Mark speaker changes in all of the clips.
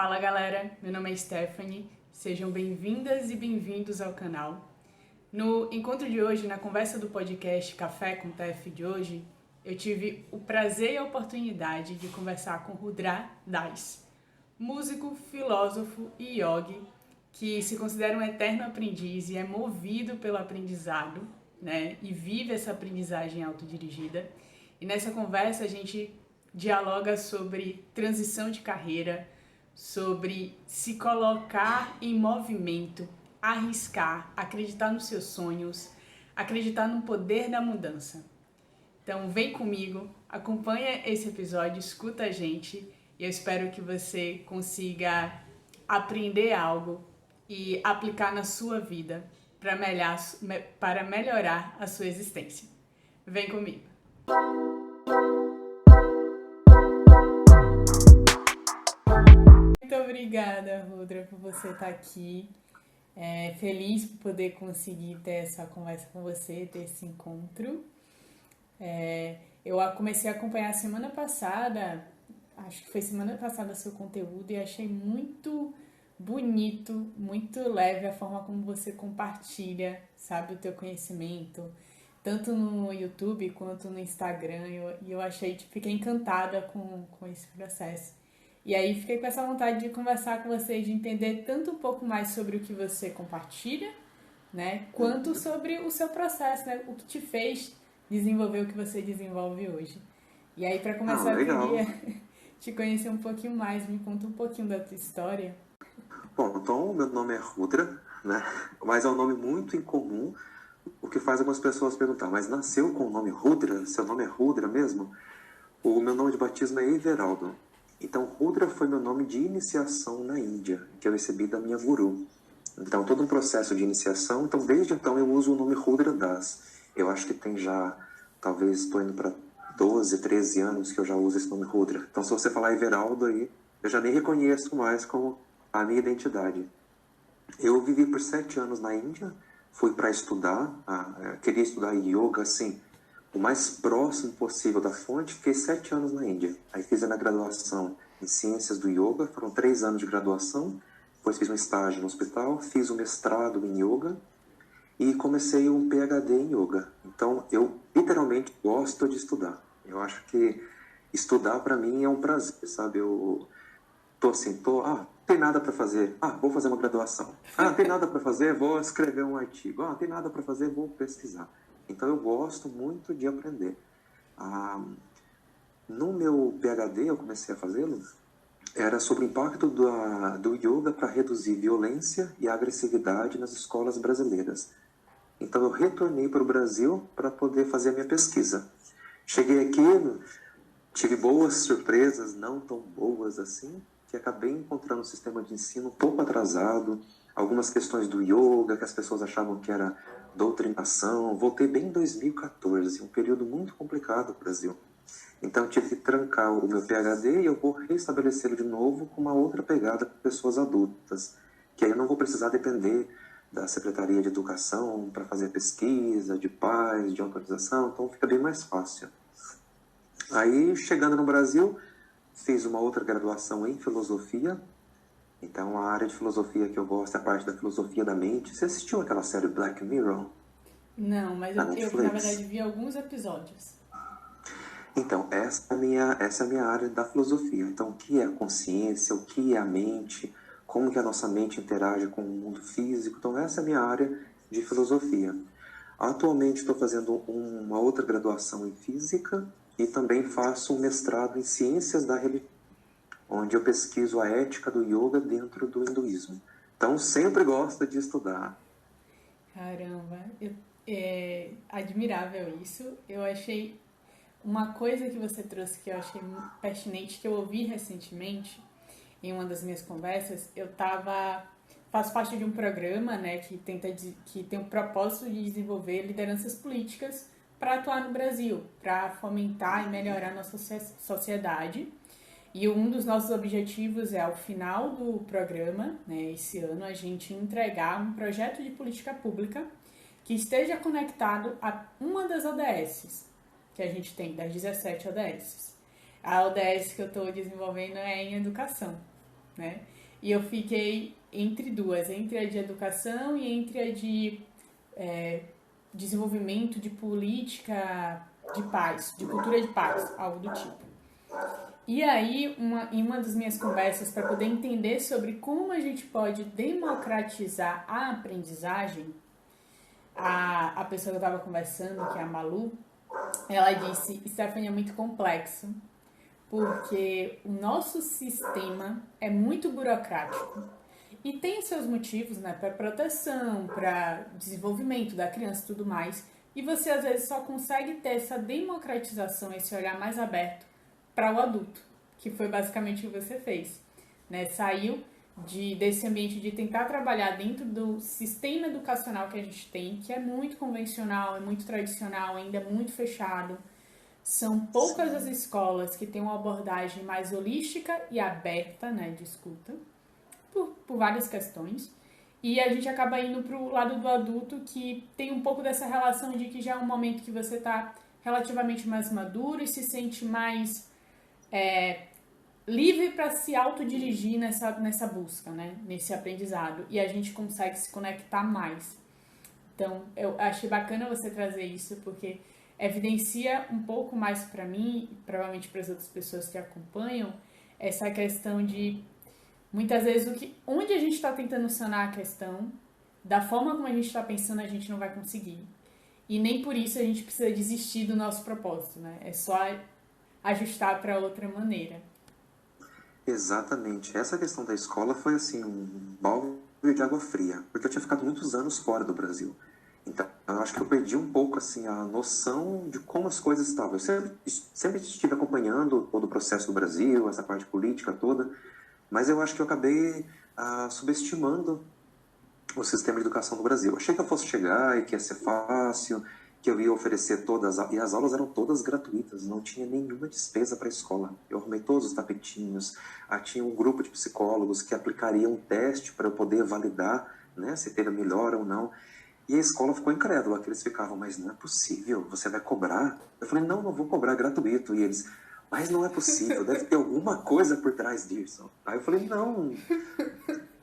Speaker 1: Fala galera, meu nome é Stephanie, sejam bem-vindas e bem-vindos ao canal. No encontro de hoje, na conversa do podcast Café com TF de hoje, eu tive o prazer e a oportunidade de conversar com Rudra Das, músico, filósofo e yogi, que se considera um eterno aprendiz e é movido pelo aprendizado, né? E vive essa aprendizagem autodirigida. E nessa conversa a gente dialoga sobre transição de carreira, sobre se colocar em movimento, arriscar, acreditar nos seus sonhos, acreditar no poder da mudança. Então vem comigo, acompanha esse episódio, escuta a gente e eu espero que você consiga aprender algo e aplicar na sua vida para melhorar a sua existência. Vem comigo! Muito obrigada, Rudra, por você estar aqui. Feliz por poder conseguir ter essa conversa com você, ter esse encontro. Eu comecei a acompanhar semana passada, acho que foi semana passada, seu conteúdo e achei muito bonito, muito leve a forma como você compartilha, sabe, o teu conhecimento, tanto no YouTube quanto no Instagram. Eu achei, fiquei encantada com esse processo. E aí fiquei com essa vontade de conversar com você, de entender tanto um pouco mais sobre o que você compartilha, né, quanto sobre o seu processo, né, o que te fez desenvolver o que você desenvolve hoje. E aí, para começar, eu queria te conhecer um pouquinho mais, me conta um pouquinho da tua história.
Speaker 2: Bom, então, meu nome é Rudra, né, mas é um nome muito incomum, o que faz algumas pessoas perguntar, mas nasceu com o nome Rudra? Seu nome é Rudra mesmo? O meu nome de batismo é Everaldo. Então, Rudra foi meu nome de iniciação na Índia, que eu recebi da minha guru. Então, todo um processo de iniciação. Então, desde então, eu uso o nome Rudra Das. Eu acho que tem já, talvez, estou indo para 12, 13 anos que eu já uso esse nome Rudra. Então, se você falar Everaldo aí, eu já nem reconheço mais como a minha identidade. Eu vivi por 7 anos na Índia, fui para estudar, queria estudar yoga, assim, o mais próximo possível da fonte. Fiz 7 anos na Índia. Aí fiz a minha graduação em Ciências do Yoga, foram 3 anos de graduação. Depois fiz um estágio no hospital, fiz um mestrado em Yoga e comecei um PhD em Yoga. Então, eu literalmente gosto de estudar. Eu acho que estudar para mim é um prazer, sabe? Eu tem nada para fazer. Vou fazer uma graduação. Tem nada para fazer, vou escrever um artigo. Tem nada para fazer, vou pesquisar. Então, eu gosto muito de aprender. No meu PhD, eu comecei a fazê-lo, era sobre o impacto do yoga para reduzir violência e agressividade nas escolas brasileiras. Então, eu retornei para o Brasil para poder fazer a minha pesquisa. Cheguei aqui, tive boas surpresas, não tão boas assim, que acabei encontrando um sistema de ensino um pouco atrasado, algumas questões do yoga que as pessoas achavam que era doutrinação. Voltei bem em 2014, um período muito complicado no Brasil. Então eu tive que trancar o meu PhD e eu vou restabelecê-lo de novo com uma outra pegada para pessoas adultas, que aí eu não vou precisar depender da Secretaria de Educação para fazer pesquisa, de pais, de autorização, então fica bem mais fácil. Aí, chegando no Brasil, fiz uma outra graduação em filosofia. Então, a área de filosofia que eu gosto é a parte da filosofia da mente. Você assistiu aquela série Black Mirror?
Speaker 1: Não, mas eu na verdade, vi alguns episódios.
Speaker 2: Então, essa é a minha área da filosofia. Então, o que é a consciência, o que é a mente, como que a nossa mente interage com o mundo físico. Então, essa é a minha área de filosofia. Atualmente, estou fazendo uma outra graduação em física e também faço um mestrado em ciências da religião, onde eu pesquiso a ética do yoga dentro do hinduísmo. Então, sempre gosto de estudar.
Speaker 1: Caramba, é admirável isso. Eu achei uma coisa que você trouxe que eu achei muito pertinente, que eu ouvi recentemente em uma das minhas conversas. Faço parte de um programa, né, que tem o propósito de desenvolver lideranças políticas para atuar no Brasil, para fomentar e melhorar a nossa sociedade. E um dos nossos objetivos é, ao final do programa, né, esse ano, a gente entregar um projeto de política pública que esteja conectado a uma das ODSs que a gente tem, das 17 ODSs. A ODS que eu estou desenvolvendo é em educação. né? E eu fiquei entre duas, entre a de educação e entre a de desenvolvimento de política de paz, de cultura de paz, algo do tipo. E aí, em uma das minhas conversas, para poder entender sobre como a gente pode democratizar a aprendizagem, a pessoa que eu estava conversando, que é a Malu, ela disse: Stephanie, é muito complexo, porque o nosso sistema é muito burocrático e tem seus motivos, né, para proteção, para desenvolvimento da criança e tudo mais, e você às vezes só consegue ter essa democratização, esse olhar mais aberto para o adulto, que foi basicamente o que você fez, né? Saiu desse ambiente de tentar trabalhar dentro do sistema educacional que a gente tem, que é muito convencional, é muito tradicional, ainda é muito fechado. São poucas as escolas que têm uma abordagem mais holística e aberta, né, de escuta, por várias questões. E a gente acaba indo para o lado do adulto, que tem um pouco dessa relação de que já é um momento que você está relativamente mais maduro e se sente mais livre para se autodirigir nessa busca, né? Nesse aprendizado. E a gente consegue se conectar mais. Então, eu achei bacana você trazer isso, porque evidencia um pouco mais para mim, e provavelmente para as outras pessoas que acompanham, essa questão de, muitas vezes, onde a gente está tentando sanar a questão, da forma como a gente está pensando, a gente não vai conseguir. E nem por isso a gente precisa desistir do nosso propósito, né? É só ajustar para outra maneira.
Speaker 2: Exatamente. Essa questão da escola foi assim, um balde de água fria, porque eu tinha ficado muitos anos fora do Brasil. Então, eu acho que eu perdi um pouco assim a noção de como as coisas estavam. Eu sempre estive acompanhando todo o processo do Brasil, essa parte política toda, mas eu acho que eu acabei subestimando o sistema de educação do Brasil. Achei que eu fosse chegar e que ia ser fácil, que eu ia oferecer todas, e as aulas eram todas gratuitas, não tinha nenhuma despesa para a escola. Eu arrumei todos os tapetinhos, tinha um grupo de psicólogos que aplicariam um teste para eu poder validar, né, se teve melhora ou não. E a escola ficou incrédula, que eles ficavam: mas não é possível, você vai cobrar? Eu falei: não vou cobrar, gratuito. E eles: mas não é possível, deve ter alguma coisa por trás disso. Aí eu falei: não,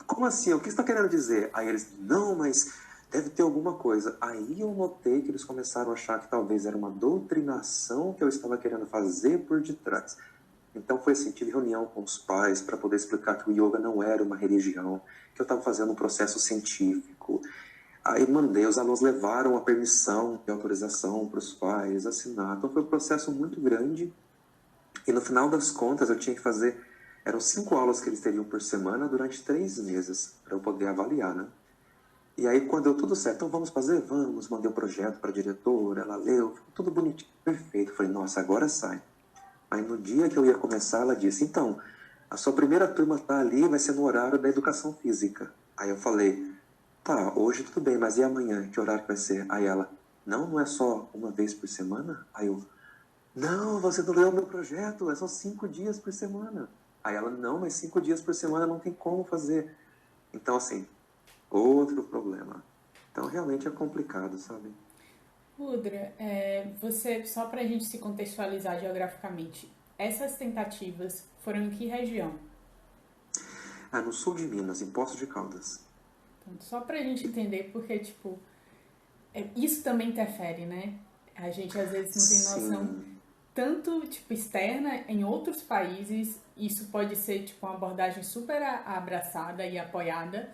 Speaker 2: como assim? O que você está querendo dizer? Aí eles: não, mas deve ter alguma coisa. Aí eu notei que eles começaram a achar que talvez era uma doutrinação que eu estava querendo fazer por detrás. Então foi assim, tive reunião com os pais para poder explicar que o yoga não era uma religião, que eu estava fazendo um processo científico. Aí mandei, os alunos levaram a permissão e autorização para os pais assinar. Então foi um processo muito grande. E no final das contas eu tinha que fazer, eram 5 aulas que eles teriam por semana durante 3 meses, para eu poder avaliar, né? E aí, quando deu tudo certo: então vamos fazer? Vamos. Mandei o projeto para a diretora, ela leu, ficou tudo bonitinho, perfeito. Eu falei: nossa, agora sai. Aí no dia que eu ia começar, ela disse: então, a sua primeira turma tá ali, vai ser no horário da educação física. Aí eu falei: tá, hoje tudo bem, mas e amanhã? Que horário que vai ser? Aí ela: não é só uma vez por semana? Aí eu: não, você não leu o meu projeto, são 5 dias por semana. Aí ela: não, mas 5 dias por semana não tem como fazer. Então, assim, outro problema. Então, realmente é complicado, sabe?
Speaker 1: Rudra, você, só para a gente se contextualizar geograficamente, essas tentativas foram em que região?
Speaker 2: No sul de Minas, em Poços de Caldas.
Speaker 1: Então, só para a gente entender, porque, tipo, isso também interfere, né? A gente às vezes não tem noção
Speaker 2: Sim,
Speaker 1: tanto, tipo, externa em outros países. Isso pode ser, tipo, uma abordagem super abraçada e apoiada.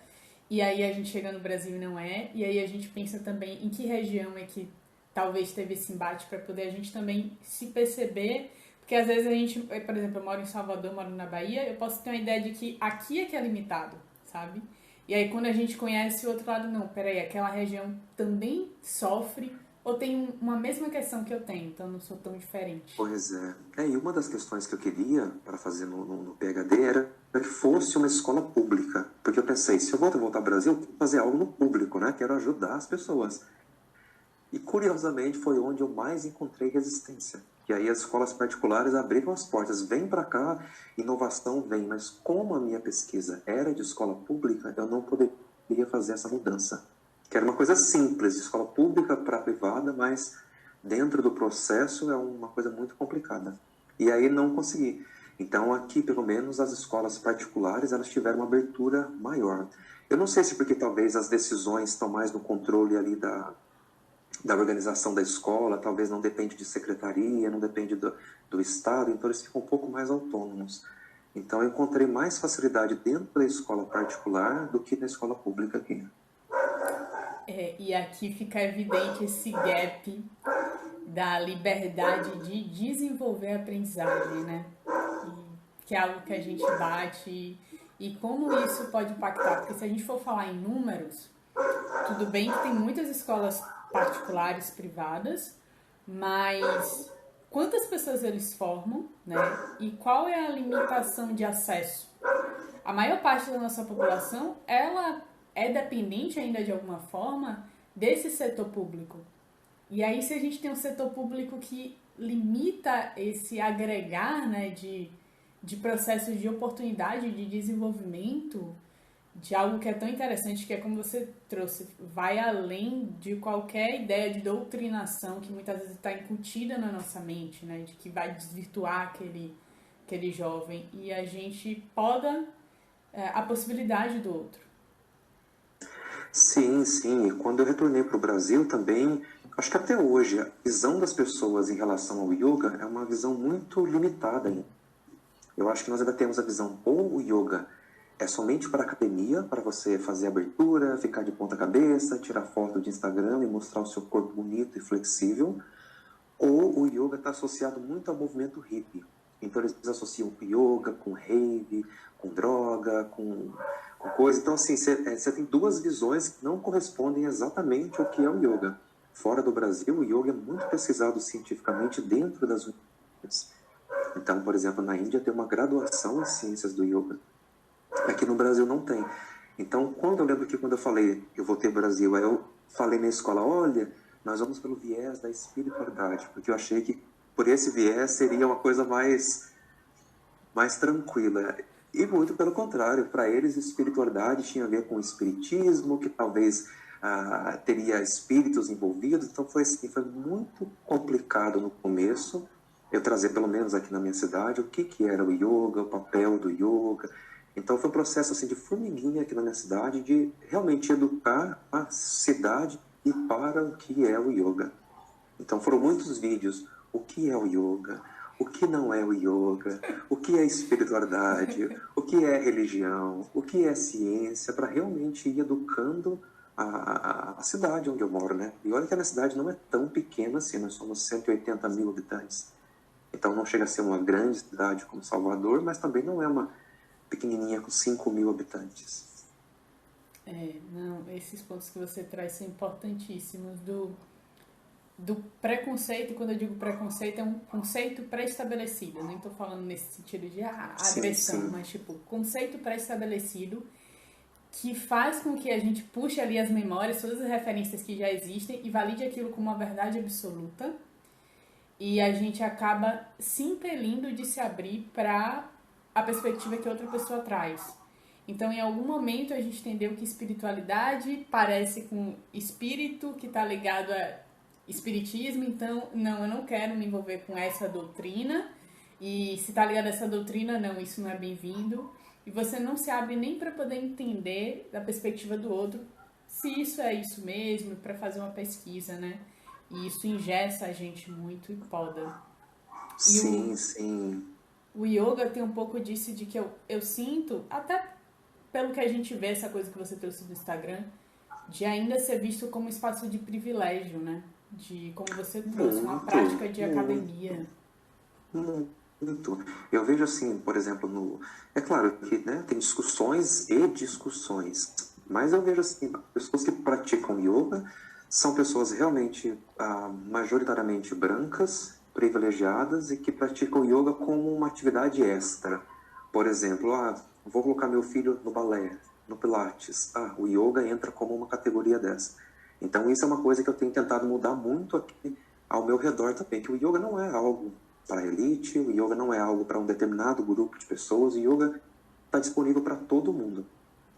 Speaker 1: E aí a gente chega no Brasil e não é. E aí a gente pensa também em que região é que talvez teve esse embate para poder a gente também se perceber. Porque às vezes a gente, por exemplo, eu moro em Salvador, eu moro na Bahia, eu posso ter uma ideia de que aqui é que é limitado, sabe? E aí quando a gente conhece o outro lado, não, peraí, aquela região também sofre ou tem uma mesma questão que eu tenho, então eu não sou tão diferente.
Speaker 2: pois é. E uma das questões que eu queria para fazer no PhD era que fosse uma escola pública. Porque eu pensei: se eu voltar ao Brasil, eu quero fazer algo no público, né? Quero ajudar as pessoas. E curiosamente foi onde eu mais encontrei resistência. E aí as escolas particulares abriram as portas: vem para cá, inovação vem. Mas como a minha pesquisa era de escola pública, eu não poderia fazer essa mudança. Que era uma coisa simples, de escola pública para privada, mas dentro do processo é uma coisa muito complicada. E aí não consegui. Então, aqui, pelo menos, as escolas particulares, elas tiveram uma abertura maior. Eu não sei se porque talvez as decisões estão mais no controle ali da organização da escola, talvez não depende de secretaria, não depende do Estado, então eles ficam um pouco mais autônomos. Então, eu encontrei mais facilidade dentro da escola particular do que na escola pública aqui.
Speaker 1: E aqui fica evidente esse gap da liberdade de desenvolver a aprendizagem, né? Que é algo que a gente bate e como isso pode impactar. Porque se a gente for falar em números, tudo bem que tem muitas escolas particulares, privadas, mas quantas pessoas eles formam, né? E qual é a limitação de acesso? A maior parte da nossa população, ela é dependente ainda de alguma forma desse setor público. E aí, se a gente tem um setor público que limita esse agregar, né, de processos de oportunidade, de desenvolvimento, de algo que é tão interessante, que é como você trouxe, vai além de qualquer ideia de doutrinação que muitas vezes está incutida na nossa mente, né, de que vai desvirtuar aquele jovem, e a gente poda a possibilidade do outro.
Speaker 2: Sim, sim. E quando eu retornei para o Brasil também, acho que até hoje a visão das pessoas em relação ao yoga é uma visão muito limitada ainda. Eu acho que nós ainda temos a visão, ou o yoga é somente para academia, para você fazer abertura, ficar de ponta cabeça, tirar foto de Instagram e mostrar o seu corpo bonito e flexível, ou o yoga está associado muito ao movimento hippie. Então eles associam o yoga com rave, com droga, com coisa. Então assim, você tem duas visões que não correspondem exatamente ao que é o yoga. Fora do Brasil, o yoga é muito pesquisado cientificamente dentro das universidades. Então, por exemplo, na Índia tem uma graduação em ciências do yoga. Aqui no Brasil não tem. Então, eu lembro que quando eu falei, eu voltei ao Brasil, aí eu falei na escola, olha, nós vamos pelo viés da espiritualidade, porque eu achei que por esse viés seria uma coisa mais tranquila. E muito pelo contrário, para eles espiritualidade tinha a ver com o espiritismo, que talvez teria espíritos envolvidos. Então foi muito complicado no começo eu trazer, pelo menos aqui na minha cidade, o que era o yoga, o papel do yoga. Então foi um processo assim, de formiguinha aqui na minha cidade, de realmente educar a cidade e para o que é o yoga. Então foram muitos vídeos, o que é o yoga, o que não é o yoga, o que é espiritualidade, o que é religião, o que é ciência, para realmente ir educando a cidade onde eu moro, né? E olha que a minha cidade não é tão pequena assim, nós somos 180 mil habitantes. Então não chega a ser uma grande cidade como Salvador, mas também não é uma pequenininha com 5 mil habitantes.
Speaker 1: Não, esses pontos que você traz são importantíssimos do preconceito. Quando eu digo preconceito, é um conceito pré-estabelecido. Nem estou falando nesse sentido de agressão, sim. Mas tipo, conceito pré-estabelecido que faz com que a gente puxe ali as memórias, todas as referências que já existem e valide aquilo como uma verdade absoluta, e a gente acaba se impelindo de se abrir para a perspectiva que outra pessoa traz. Então, em algum momento, a gente entendeu que espiritualidade parece com espírito, que está ligado a espiritismo. Então, não, eu não quero me envolver com essa doutrina. E se está ligado a essa doutrina, não, isso não é bem-vindo. E você não se abre nem para poder entender da perspectiva do outro se isso é isso mesmo, para fazer uma pesquisa, né? E isso engessa a gente muito e poda.
Speaker 2: Sim.
Speaker 1: O yoga tem um pouco disso, de que eu sinto, até pelo que a gente vê, essa coisa que você trouxe do Instagram, de ainda ser visto como espaço de privilégio, né? De, como você trouxe, uma prática de academia.
Speaker 2: Muito. Eu vejo assim, por exemplo, é claro que, né, tem discussões e discussões, mas eu vejo assim, pessoas que praticam yoga são pessoas realmente majoritariamente brancas, privilegiadas e que praticam yoga como uma atividade extra. Por exemplo, vou colocar meu filho no balé, no pilates. O yoga entra como uma categoria dessa. Então isso é uma coisa que eu tenho tentado mudar muito aqui ao meu redor também, que o yoga não é algo para a elite, o yoga não é algo para um determinado grupo de pessoas, o yoga está disponível para todo mundo.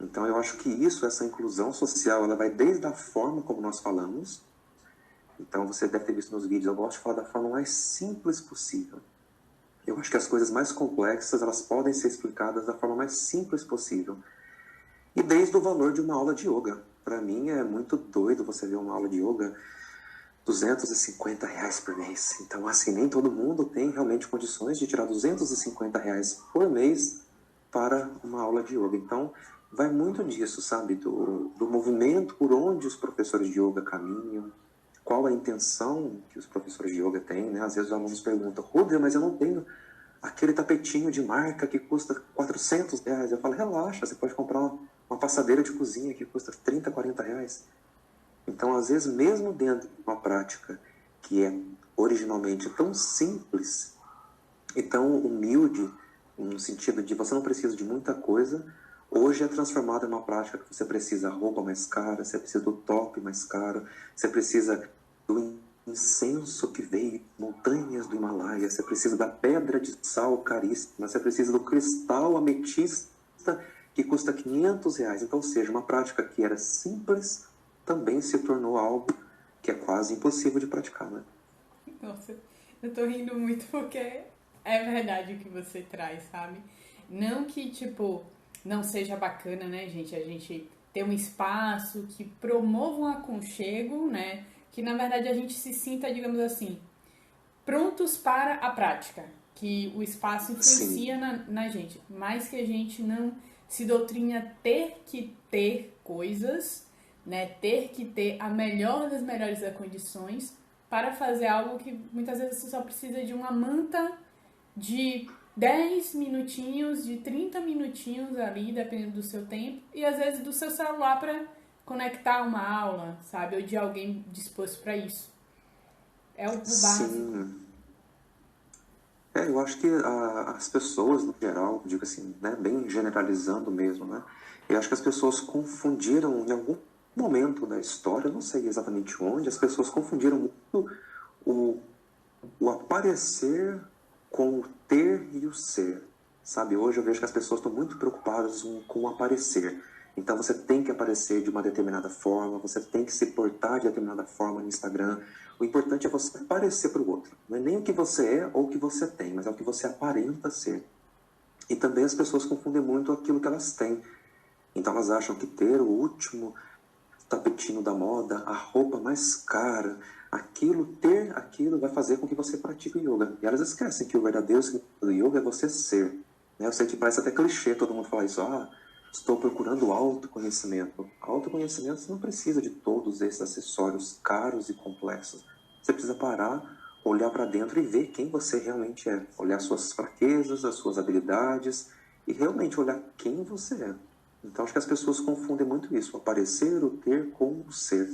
Speaker 2: Então eu acho que essa inclusão social, ela vai desde a forma como nós falamos. Então você deve ter visto nos vídeos, eu gosto de falar da forma mais simples possível. Eu acho que as coisas mais complexas, elas podem ser explicadas da forma mais simples possível. E desde o valor de uma aula de yoga. Para mim é muito doido você ver uma aula de yoga R$ 250 por mês. Então, assim, nem todo mundo tem realmente condições de tirar R$ 250 por mês para uma aula de yoga. Então, vai muito disso, sabe? Do movimento por onde os professores de yoga caminham, qual a intenção que os professores de yoga têm, né? Às vezes os alunos perguntam, Rudra, mas eu não tenho aquele tapetinho de marca que custa R$ 400. Eu falo, relaxa, você pode comprar uma passadeira de cozinha que custa R$ 30, R$ 40. Então, às vezes, mesmo dentro de uma prática que é originalmente tão simples e tão humilde, no sentido de você não precisa de muita coisa, hoje é transformada em uma prática que você precisa da roupa mais cara, você precisa do top mais caro, você precisa do incenso que veio montanhas do Himalaia, você precisa da pedra de sal caríssima, você precisa do cristal ametista que custa R$ 500. Então, ou seja, uma prática que era simples também se tornou algo que é quase impossível de praticar, né?
Speaker 1: Nossa, eu tô rindo muito porque é verdade o que você traz, sabe? Não que, tipo, não seja bacana, né, gente? A gente ter um espaço que promova um aconchego, né? Que, na verdade, a gente se sinta, digamos assim, prontos para a prática. Que o espaço influencia na gente. Mas que a gente não se doutrina a ter que ter coisas, né? Ter que ter a melhor das melhores condições para fazer algo que muitas vezes você só precisa de uma manta de 10 minutinhos, de 30 minutinhos ali, dependendo do seu tempo, e às vezes do seu celular para conectar uma aula, sabe? Ou de alguém disposto para isso. É o básico.
Speaker 2: Sim. Eu acho que as pessoas, no geral, digo assim, né, bem generalizando mesmo, né? Eu acho que as pessoas confundiram, em algum momento da história, não sei exatamente onde, as pessoas confundiram muito o, o aparecer com o ter e o ser, sabe? Hoje eu vejo que as pessoas estão muito preocupadas com o aparecer. Então você tem que aparecer de uma determinada forma, você tem que se portar de determinada forma no Instagram. O importante é você aparecer para o outro. Não é nem o que você é ou o que você tem, mas é o que você aparenta ser. E também as pessoas confundem muito aquilo que elas têm. Então elas acham que ter o último tapetinho da moda, a roupa mais cara, ter aquilo vai fazer com que você pratique o yoga. E elas esquecem que o verdadeiro significado do yoga é você ser. Eu sei que parece até clichê todo mundo falar isso. Estou procurando autoconhecimento. Autoconhecimento, você não precisa de todos esses acessórios caros e complexos. Você precisa parar, olhar para dentro e ver quem você realmente é. Olhar suas fraquezas, as suas habilidades e realmente olhar quem você é. Então, acho que as pessoas confundem muito isso. O aparecer, o ter com o ser.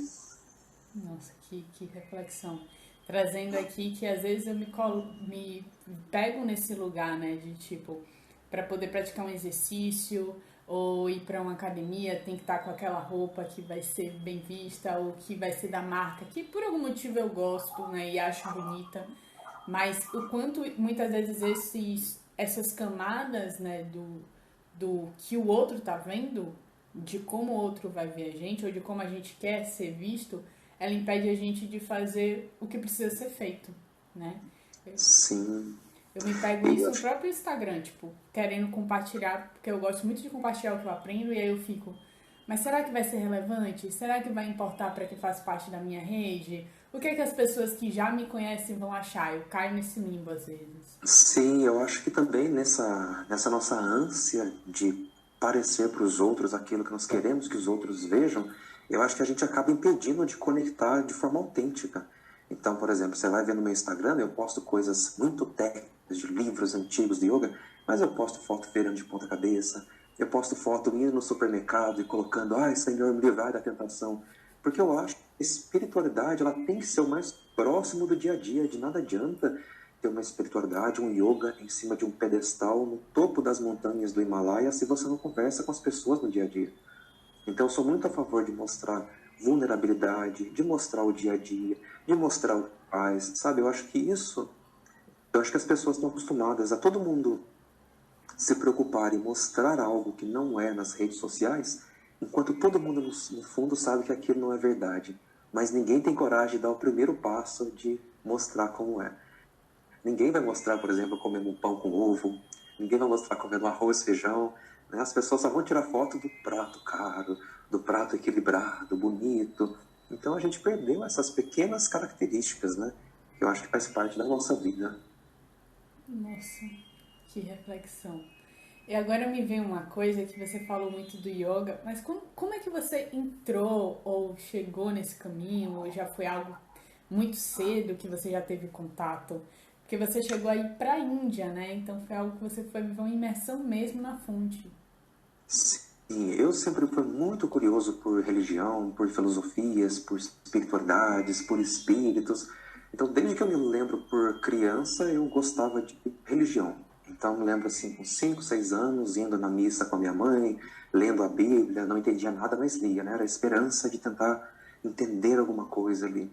Speaker 1: Nossa, que reflexão. Trazendo aqui que às vezes eu me pego nesse lugar, né, de tipo, para poder praticar um exercício ou ir para uma academia, tem que estar com aquela roupa que vai ser bem vista ou que vai ser da marca, que por algum motivo eu gosto, né, e acho bonita. Mas o quanto muitas vezes essas camadas, né, do que o outro tá vendo, de como o outro vai ver a gente ou de como a gente quer ser visto, ela impede a gente de fazer o que precisa ser feito, né?
Speaker 2: Sim.
Speaker 1: Eu me pego
Speaker 2: E
Speaker 1: isso
Speaker 2: eu
Speaker 1: no
Speaker 2: acho
Speaker 1: próprio Instagram, tipo, querendo compartilhar, porque eu gosto muito de compartilhar o que eu aprendo, e aí eu fico, mas será que vai ser relevante? Será que vai importar para quem faz parte da minha rede? O que é que as pessoas que já me conhecem vão achar? Eu caio nesse limbo às vezes.
Speaker 2: Sim, eu acho que também nessa nossa ânsia de parecer para os outros aquilo que nós queremos que os outros vejam, eu acho que a gente acaba impedindo de conectar de forma autêntica. Então, por exemplo, você vai ver no meu Instagram, eu posto coisas muito técnicas de livros antigos de yoga, mas eu posto foto feirando de ponta cabeça, eu posto foto indo no supermercado e colocando, ai, Senhor, me livrai da tentação. Porque eu acho que a espiritualidade, ela tem que ser o mais próximo do dia a dia, de nada adianta ter uma espiritualidade, um yoga em cima de um pedestal no topo das montanhas do Himalaia se você não conversa com as pessoas no dia a dia. Então eu sou muito a favor de mostrar vulnerabilidade, de mostrar o dia a dia, de mostrar o que faz, sabe? Eu acho que as pessoas estão acostumadas a todo mundo se preocupar em mostrar algo que não é nas redes sociais, enquanto todo mundo no fundo sabe que aquilo não é verdade. Mas ninguém tem coragem de dar o primeiro passo de mostrar como é. Ninguém vai mostrar, por exemplo, comendo um pão com ovo, ninguém vai mostrar comendo arroz, feijão, né? As pessoas só vão tirar foto do prato caro, do prato equilibrado, bonito. Então a gente perdeu essas pequenas características, né? Que eu acho que faz parte da nossa vida.
Speaker 1: Nossa, que reflexão. E agora me vem uma coisa que você falou muito do yoga, mas como é que você entrou ou chegou nesse caminho, ou já foi algo muito cedo que você já teve contato? Porque você chegou aí para a Índia, né? Então foi algo que você foi viver uma imersão mesmo na fonte.
Speaker 2: Sim, eu sempre fui muito curioso por religião, por filosofias, por espiritualidades, por espíritos. Então, desde que eu me lembro por criança, eu gostava de religião. Então, eu me lembro assim, com 5, 6 anos, indo na missa com a minha mãe, lendo a Bíblia, não entendia nada, mas lia, né? Era a esperança de tentar entender alguma coisa ali.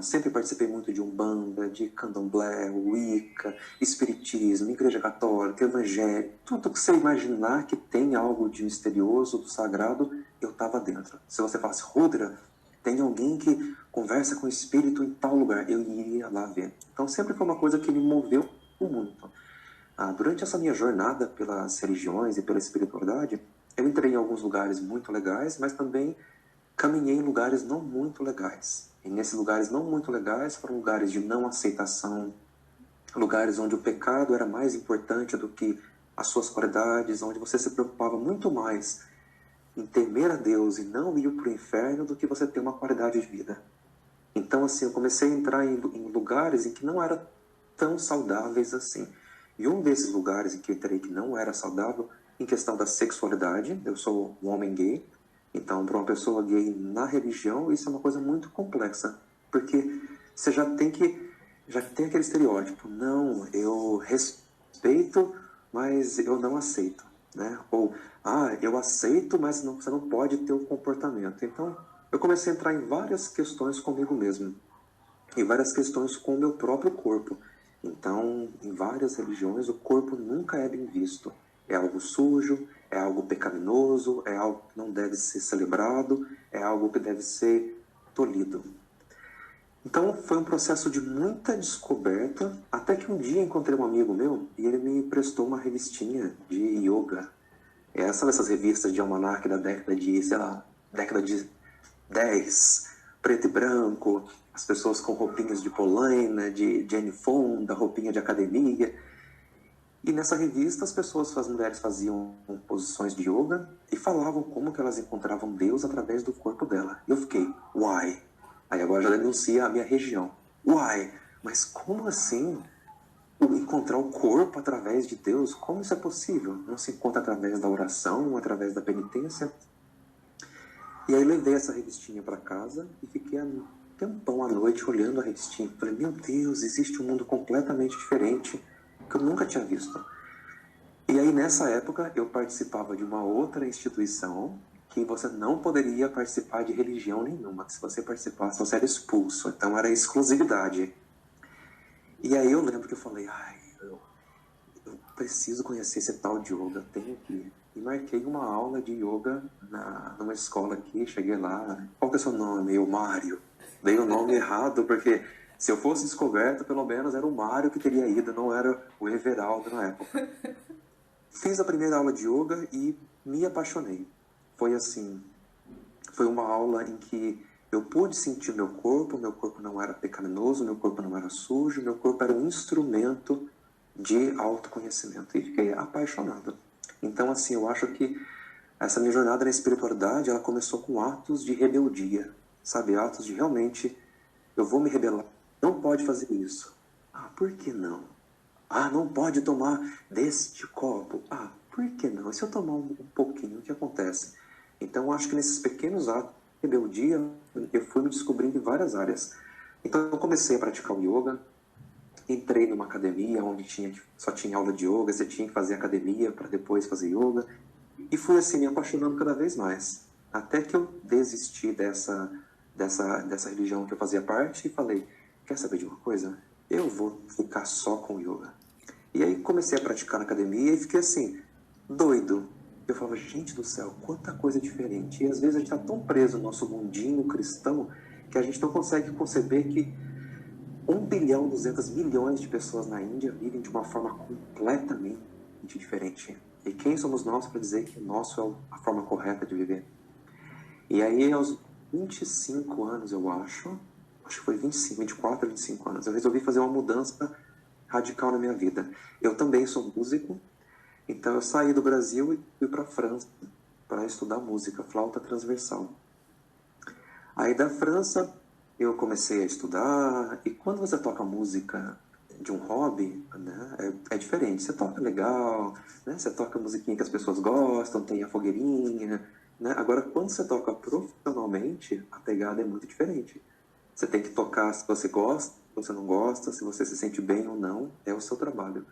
Speaker 2: Sempre participei muito de Umbanda, de Candomblé, Wicca, Espiritismo, Igreja Católica, Evangelho, tudo que você imaginar que tem algo de misterioso, do sagrado, eu estava dentro. Se você falasse, Rudra, tem alguém que conversa com o espírito em tal lugar, eu ia lá ver. Então sempre foi uma coisa que me moveu muito. Durante essa minha jornada pelas religiões e pela espiritualidade, eu entrei em alguns lugares muito legais, mas também caminhei em lugares não muito legais. E nesses lugares não muito legais foram lugares de não aceitação, lugares onde o pecado era mais importante do que as suas qualidades, onde você se preocupava muito mais em temer a Deus e não ir para o inferno do que você ter uma qualidade de vida. Então, assim, eu comecei a entrar em lugares em que não eram tão saudáveis assim. E um desses lugares em que eu entrei que não era saudável, em questão da sexualidade, eu sou um homem gay, então, para uma pessoa gay na religião, isso é uma coisa muito complexa, porque você já tem aquele estereótipo, não, eu respeito, mas eu não aceito, né? Ou, eu aceito, mas não, você não pode ter o comportamento. Então, eu comecei a entrar em várias questões comigo mesmo, em várias questões com o meu próprio corpo. Então, em várias religiões, o corpo nunca é bem visto. É algo sujo, é algo pecaminoso, é algo que não deve ser celebrado, é algo que deve ser tolhido. Então, foi um processo de muita descoberta, até que um dia encontrei um amigo meu e ele me prestou uma revistinha de yoga. Sabe essas revistas de almanaque da década de, sei lá, década de 10, preto e branco, as pessoas com roupinhas de polaina, de Jane Fonda, roupinha de academia. E nessa revista as mulheres faziam posições de yoga e falavam como que elas encontravam Deus através do corpo dela. E eu fiquei, uai. Aí agora já denuncia a minha região. Uai, mas como assim encontrar o corpo através de Deus? Como isso é possível? Não se encontra através da oração, através da penitência? E aí levei essa revistinha para casa e fiquei um tempão à noite olhando a revistinha. Falei, meu Deus, existe um mundo completamente diferente que eu nunca tinha visto. E aí nessa época eu participava de uma outra instituição que você não poderia participar de religião nenhuma. Se você participasse, você era expulso. Então era exclusividade. E aí eu lembro que eu falei, eu preciso conhecer esse tal de yoga, tenho que ir. E marquei uma aula de yoga numa escola aqui, cheguei lá. Qual que é o seu nome? Eu, Mário. Dei o nome errado, porque se eu fosse descoberto, pelo menos era o Mário que teria ido, não era o Everaldo na época. Fiz a primeira aula de yoga e me apaixonei. Foi assim, foi uma aula em que eu pude sentir meu corpo não era pecaminoso, meu corpo não era sujo, meu corpo era um instrumento de autoconhecimento. E fiquei apaixonado. Então, assim, eu acho que essa minha jornada na espiritualidade, ela começou com atos de rebeldia, sabe? Atos de realmente, eu vou me rebelar. Não pode fazer isso. Por que não? Não pode tomar deste copo. Por que não? E se eu tomar um pouquinho, o que acontece? Então, eu acho que nesses pequenos atos de rebeldia, eu fui me descobrindo em várias áreas. Então, eu comecei a praticar o yoga, entrei numa academia onde só tinha aula de yoga, você tinha que fazer academia para depois fazer yoga. E fui assim, me apaixonando cada vez mais. Até que eu desisti dessa religião que eu fazia parte e falei, quer saber de uma coisa? Eu vou ficar só com yoga. E aí comecei a praticar na academia e fiquei assim, doido. Eu falava, gente do céu, quanta coisa diferente. E às vezes a gente está tão preso no nosso mundinho cristão que a gente não consegue conceber que 1,2 bilhão de pessoas na Índia vivem de uma forma completamente diferente. E quem somos nós para dizer que o nosso é a forma correta de viver? E aí, aos 25 anos, eu acho que foi 25, 24, 25 anos, eu resolvi fazer uma mudança radical na minha vida. Eu também sou músico, então eu saí do Brasil e fui para a França para estudar música, flauta transversal. Aí da França eu comecei a estudar, e quando você toca música de um hobby, né, é diferente. Você toca legal, né, você toca musiquinha que as pessoas gostam, tem a fogueirinha, né? Agora, quando você toca profissionalmente, a pegada é muito diferente. Você tem que tocar se você gosta, se você não gosta, se você se sente bem ou não, é o seu trabalho.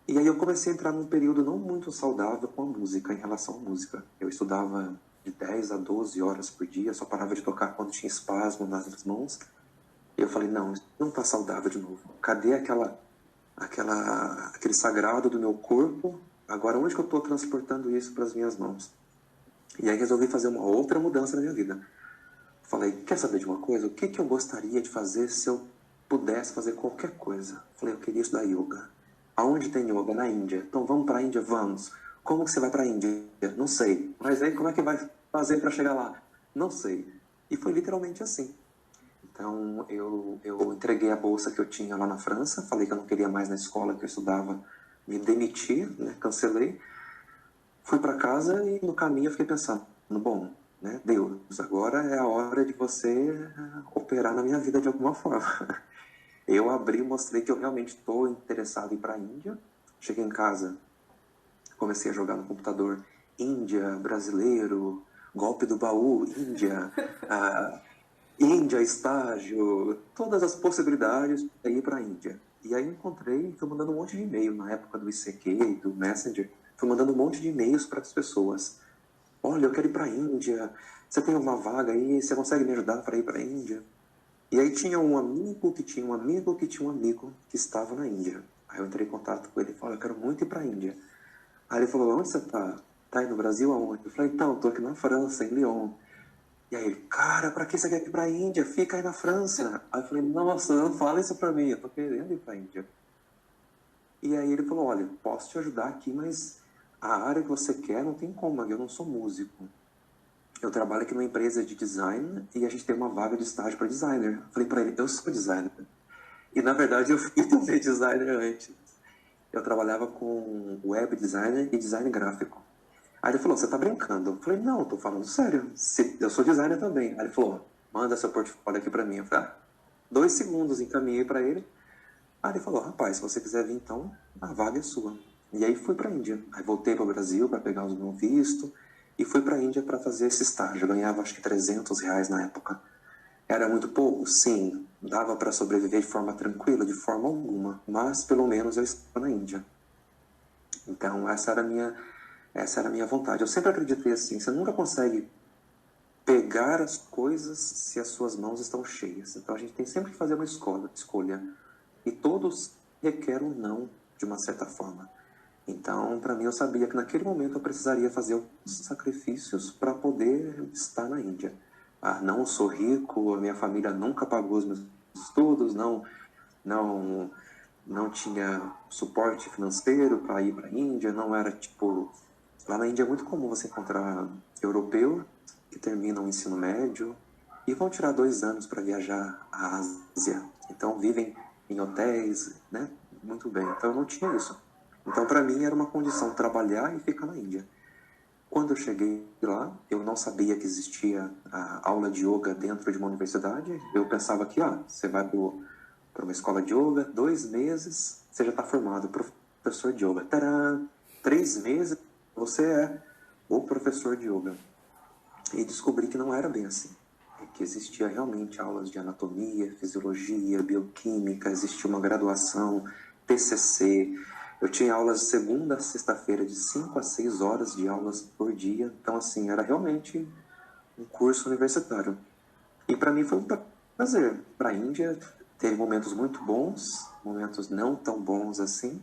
Speaker 2: E aí eu comecei a entrar num período não muito saudável com a música, em relação à música. Eu estudava de 10 a 12 horas por dia, só parava de tocar quando tinha espasmo nas mãos. E eu falei, não, isso não tá saudável de novo. Cadê aquele sagrado do meu corpo? Agora, onde que eu estou transportando isso para as minhas mãos? E aí resolvi fazer uma outra mudança na minha vida. Falei, quer saber de uma coisa? O que eu gostaria de fazer se eu pudesse fazer qualquer coisa? Falei, eu queria estudar yoga. Aonde tem yoga? Na Índia. Então vamos para a Índia? Vamos. Como que você vai para a Índia? Não sei. Mas aí como é que vai fazer para chegar lá? Não sei. E foi literalmente assim. Então eu entreguei a bolsa que eu tinha lá na França, falei que eu não queria mais na escola que eu estudava, me demiti, né? Cancelei. Fui para casa e no caminho eu fiquei pensando, bom, né, Deus, agora é a hora de você operar na minha vida de alguma forma. Eu abri e mostrei que eu realmente estou interessado em ir para a Índia. Cheguei em casa, comecei a jogar no computador Índia, brasileiro, golpe do baú, Índia, Índia, estágio, todas as possibilidades para ir para a Índia. E aí encontrei, fui mandando um monte de e-mail na época do ICQ, do Messenger, fui mandando um monte de e-mails para as pessoas. Olha, eu quero ir para a Índia, você tem uma vaga aí, você consegue me ajudar para ir para a Índia? E aí tinha um amigo que tinha um amigo que tinha um amigo que estava na Índia. Aí eu entrei em contato com ele e falei, eu quero muito ir para a Índia. Aí ele falou, onde você tá? Tá aí no Brasil aonde? Eu falei, então, tô aqui na França, em Lyon. E aí ele, cara, pra que você quer ir pra Índia? Fica aí na França. Aí eu falei, nossa, não fala isso pra mim, eu tô querendo ir pra Índia. E aí ele falou, olha, posso te ajudar aqui, mas a área que você quer não tem como, eu não sou músico. Eu trabalho aqui numa empresa de design e a gente tem uma vaga de estágio para designer. Eu falei para ele, eu sou designer. E na verdade eu fui também designer antes. Eu trabalhava com web designer e design gráfico. Aí ele falou, você tá brincando? Eu falei, não, eu tô falando sério. Eu sou designer também. Aí ele falou, manda seu portfólio aqui para mim. Eu falei, 2 segundos, encaminhei para ele. Aí ele falou, rapaz, se você quiser vir então, a vaga é sua. E aí fui para a Índia. Aí voltei para o Brasil para pegar o meu visto e fui para a Índia para fazer esse estágio. Eu ganhava acho que R$ 300 na época. Era muito pouco? Sim. Dava para sobreviver de forma tranquila? De forma alguma. Mas pelo menos eu estava na Índia. Então essa era a minha vontade. Eu sempre acreditei assim, você nunca consegue pegar as coisas se as suas mãos estão cheias. Então a gente tem sempre que fazer uma escolha. E todos requerem um não, de uma certa forma. Então, para mim, eu sabia que naquele momento eu precisaria fazer alguns sacrifícios para poder estar na Índia. Não sou rico, a minha família nunca pagou os meus estudos, não tinha suporte financeiro para ir para a Índia, não era tipo... Lá na Índia é muito comum você encontrar europeus que terminam o ensino médio e vão tirar 2 anos para viajar à Ásia. Então, vivem em hotéis, né? Muito bem. Então, eu não tinha isso. Então, para mim, era uma condição trabalhar e ficar na Índia. Quando eu cheguei lá, eu não sabia que existia a aula de yoga dentro de uma universidade. Eu pensava que, você vai para uma escola de yoga, 2 meses, você já está formado, professor de yoga. Tcharam! 3 meses, você é o professor de yoga. E descobri que não era bem assim. Que existia realmente aulas de anatomia, fisiologia, bioquímica, existia uma graduação, TCC. Eu tinha aulas de segunda a sexta-feira, de 5 a 6 horas de aulas por dia. Então, assim, era realmente um curso universitário. E para mim foi um prazer. Para a Índia, teve momentos muito bons, momentos não tão bons assim,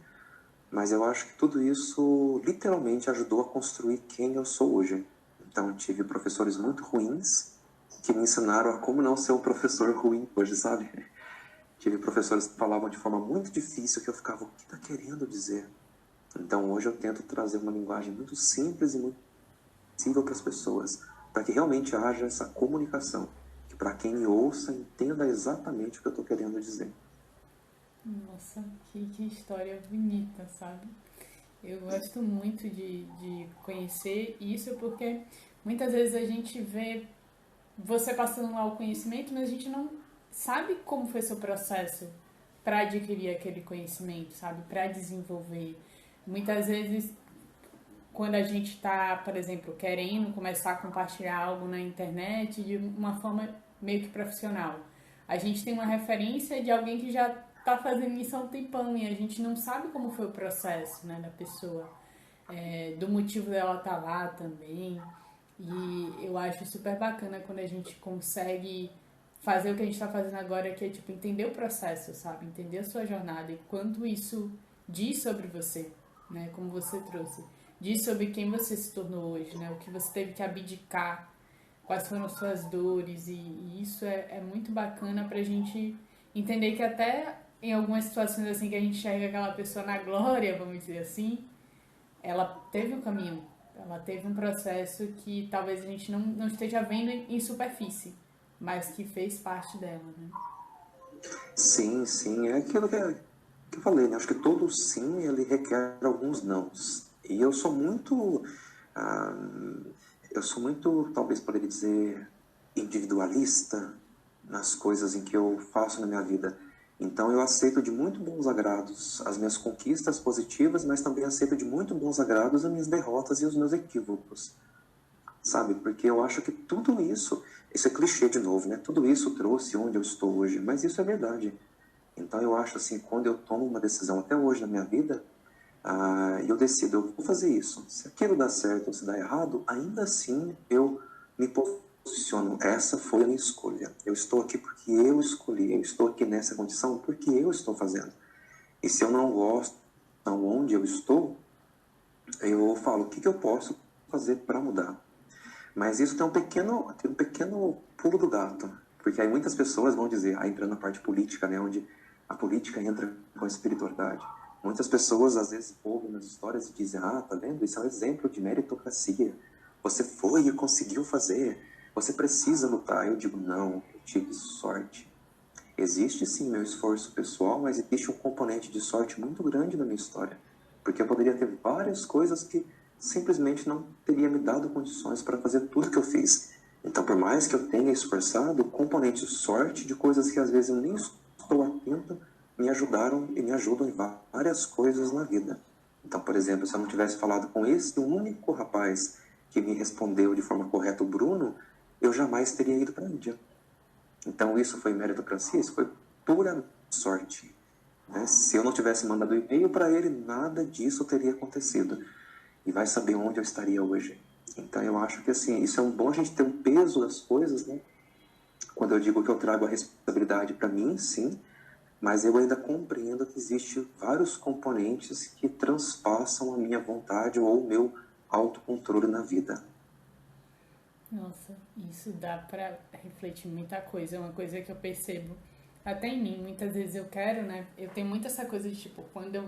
Speaker 2: mas eu acho que tudo isso literalmente ajudou a construir quem eu sou hoje. Então, tive professores muito ruins que me ensinaram a como não ser um professor ruim hoje, sabe? Tive professores que falavam de forma muito difícil que eu ficava, o que está querendo dizer? Então hoje eu tento trazer uma linguagem muito simples e muito acessível para as pessoas, para que realmente haja essa comunicação, que para quem me ouça entenda exatamente o que eu estou querendo dizer.
Speaker 1: Nossa, que história bonita, sabe? Eu gosto muito de conhecer isso porque muitas vezes a gente vê você passando lá o conhecimento, mas a gente não sabe como foi seu processo para adquirir aquele conhecimento, sabe? Para desenvolver. Muitas vezes, quando a gente está, por exemplo, querendo começar a compartilhar algo na internet de uma forma meio que profissional, a gente tem uma referência de alguém que já está fazendo isso há um tempão e a gente não sabe como foi o processo, né, da pessoa, do motivo dela estar lá também. E eu acho super bacana quando a gente consegue fazer o que a gente está fazendo agora, que é tipo entender o processo, sabe? Entender a sua jornada e quanto isso diz sobre você, né? Como você trouxe. Diz sobre quem você se tornou hoje, né? O que você teve que abdicar, quais foram as suas dores. E isso é muito bacana pra gente entender que até em algumas situações assim que a gente enxerga aquela pessoa na glória, vamos dizer assim, ela teve um caminho, ela teve um processo que talvez a gente não esteja vendo em superfície, mas que fez parte dela, né?
Speaker 2: Sim, sim, é aquilo que eu falei, né? Acho que todo sim, ele requer alguns nãos. E ah, eu sou muito, talvez poderia dizer, individualista nas coisas em que eu faço na minha vida. Então eu aceito de muito bons agrados as minhas conquistas positivas, mas também aceito de muito bons agrados as minhas derrotas e os meus equívocos, sabe? Porque eu acho que tudo isso é clichê de novo, né? Tudo isso trouxe onde eu estou hoje, mas isso é verdade. Então eu acho assim, quando eu tomo uma decisão até hoje na minha vida, eu decido, eu vou fazer isso. Se aquilo dá certo ou se dá errado, ainda assim eu me posiciono. Essa foi a minha escolha. Eu estou aqui porque eu escolhi. Eu estou aqui nessa condição porque eu estou fazendo. E se eu não gosto de onde eu estou, eu falo, o que eu posso fazer para mudar? Mas isso tem um pequeno pulo do gato. Porque aí muitas pessoas vão dizer, entrando na parte política, né, onde a política entra com a espiritualidade. Muitas pessoas, às vezes, ouvem nas histórias e dizem, tá vendo? Isso é um exemplo de meritocracia. Você foi e conseguiu fazer. Você precisa lutar. Eu digo, não, eu tive sorte. Existe, sim, meu esforço pessoal, mas existe um componente de sorte muito grande na minha história. Porque eu poderia ter várias coisas que simplesmente não teria me dado condições para fazer tudo que eu fiz. Então, por mais que eu tenha esforçado, o componente de sorte de coisas que às vezes eu nem estou atento me ajudaram e me ajudam em várias coisas na vida. Então, por exemplo, se eu não tivesse falado com esse único rapaz que me respondeu de forma correta, o Bruno, eu jamais teria ido para a Índia. Então, isso foi meritocracia? Isso foi pura sorte. Né? Se eu não tivesse mandado e-mail para ele, nada disso teria acontecido. E vai saber onde eu estaria hoje. Então, eu acho que assim, isso é bom a gente ter um peso das coisas, né? Quando eu digo que eu trago a responsabilidade para mim, sim, mas eu ainda compreendo que existem vários componentes que transpassam a minha vontade ou o meu autocontrole na vida.
Speaker 1: Nossa, isso dá pra refletir muita coisa. É uma coisa que eu percebo até em mim. Muitas vezes eu quero, né? Eu tenho muito essa coisa de tipo, quando eu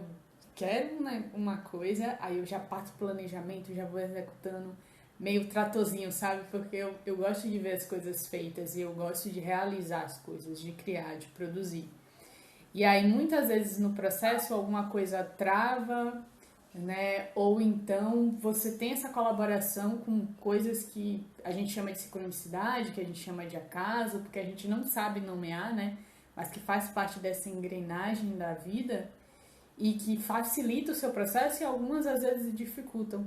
Speaker 1: quero, né, uma coisa, aí eu já parto pro planejamento, já vou executando meio tratorzinho, sabe? Porque eu gosto de ver as coisas feitas e eu gosto de realizar as coisas, de criar, de produzir. E aí muitas vezes no processo alguma coisa trava, né? Ou então você tem essa colaboração com coisas que a gente chama de sincronicidade, que a gente chama de acaso, porque a gente não sabe nomear, né? Mas que faz parte dessa engrenagem da vida e que facilita o seu processo e algumas às vezes dificultam.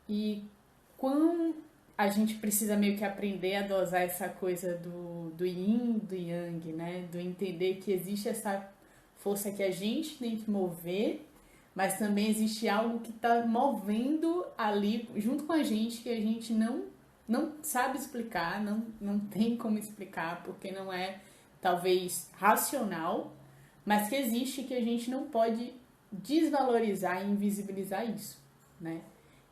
Speaker 1: E quão a gente precisa meio que aprender a dosar essa coisa do yin, do yang, né? Do entender que existe essa força que a gente tem que mover, mas também existe algo que está movendo ali junto com a gente que a gente não sabe explicar, não tem como explicar, porque não é talvez racional, mas que existe que a gente não pode desvalorizar e invisibilizar isso, né?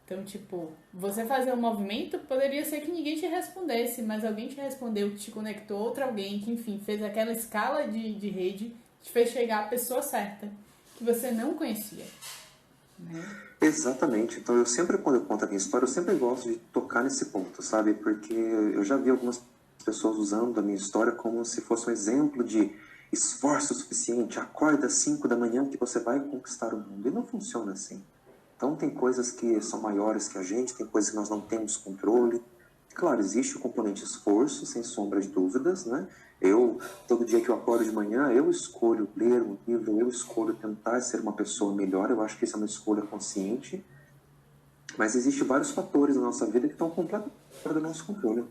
Speaker 1: Então, tipo, você fazer um movimento poderia ser que ninguém te respondesse, mas alguém te respondeu, que te conectou a outro alguém, que, enfim, fez aquela escala de rede te fez chegar à pessoa certa, que você não conhecia, né?
Speaker 2: Exatamente. Então, eu sempre, quando eu conto a minha história, eu sempre gosto de tocar nesse ponto, sabe? Porque eu já vi algumas pessoas usando a minha história como se fosse um exemplo de esforço suficiente, acorda às 5 da manhã que você vai conquistar o mundo. E não funciona assim. Então, tem coisas que são maiores que a gente, tem coisas que nós não temos controle. Claro, existe o componente esforço, sem sombra de dúvidas, né? Todo dia que eu acordo de manhã, eu escolho ler um livro, eu escolho tentar ser uma pessoa melhor. Eu acho que isso é uma escolha consciente. Mas existem vários fatores na nossa vida que estão completamente fora do nosso controle.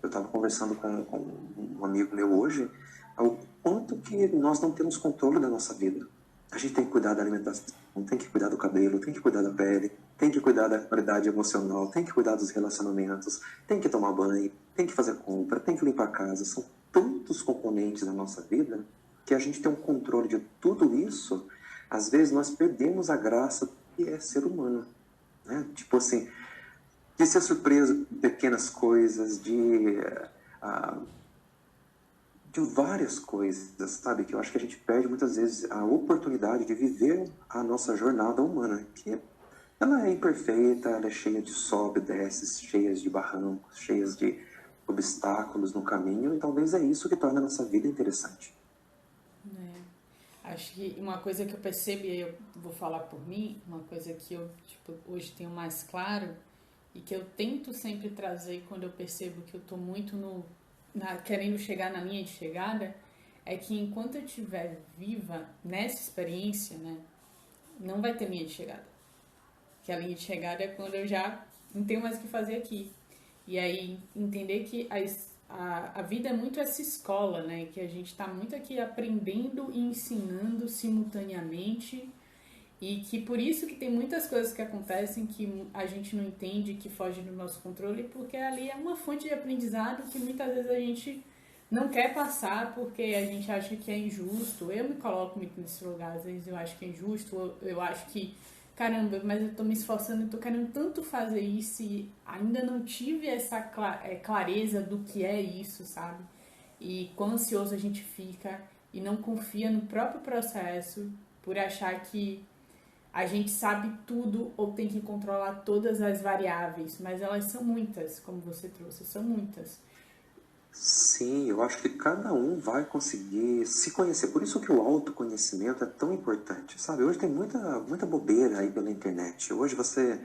Speaker 2: Eu estava conversando com um amigo meu hoje, o quanto que nós não temos controle da nossa vida. A gente tem que cuidar da alimentação, tem que cuidar do cabelo, tem que cuidar da pele, tem que cuidar da qualidade emocional, tem que cuidar dos relacionamentos, tem que tomar banho, tem que fazer compra, tem que limpar a casa. São tantos componentes da nossa vida que a gente tem um controle de tudo isso. Às vezes nós perdemos a graça que é ser humano, né? Tipo assim, de ser surpreso com pequenas coisas, uh, de várias coisas, sabe? Que eu acho que a gente perde muitas vezes a oportunidade de viver a nossa jornada humana, que ela é imperfeita, ela é cheia de sobe e desces, cheias de barrancos, cheias de obstáculos no caminho, e talvez é isso que torna a nossa vida interessante.
Speaker 1: Acho que uma coisa que eu percebo, e eu vou falar por mim, uma coisa que eu hoje tenho mais claro e que eu tento sempre trazer quando eu percebo que eu estou muito querendo chegar na linha de chegada, é que enquanto eu estiver viva nessa experiência, né, não vai ter linha de chegada. Que a linha de chegada é quando eu já não tenho mais o que fazer aqui. E aí entender que a vida é muito essa escola, né? Que a gente está muito aqui aprendendo e ensinando simultaneamente, e que por isso que tem muitas coisas que acontecem que a gente não entende, que fogem do nosso controle, porque ali é uma fonte de aprendizado que muitas vezes a gente não quer passar porque a gente acha que é injusto. Eu me coloco muito nesse lugar, às vezes eu acho que é injusto, eu acho que caramba, mas eu tô me esforçando, eu tô querendo tanto fazer isso e ainda não tive essa clareza do que é isso, sabe? E quão ansioso a gente fica e não confia no próprio processo por achar que a gente sabe tudo ou tem que controlar todas as variáveis, mas elas são muitas, como você trouxe, são muitas.
Speaker 2: Sim, eu acho que cada um vai conseguir se conhecer. Por isso que o autoconhecimento é tão importante, sabe? Hoje tem muita bobeira aí pela internet. Hoje você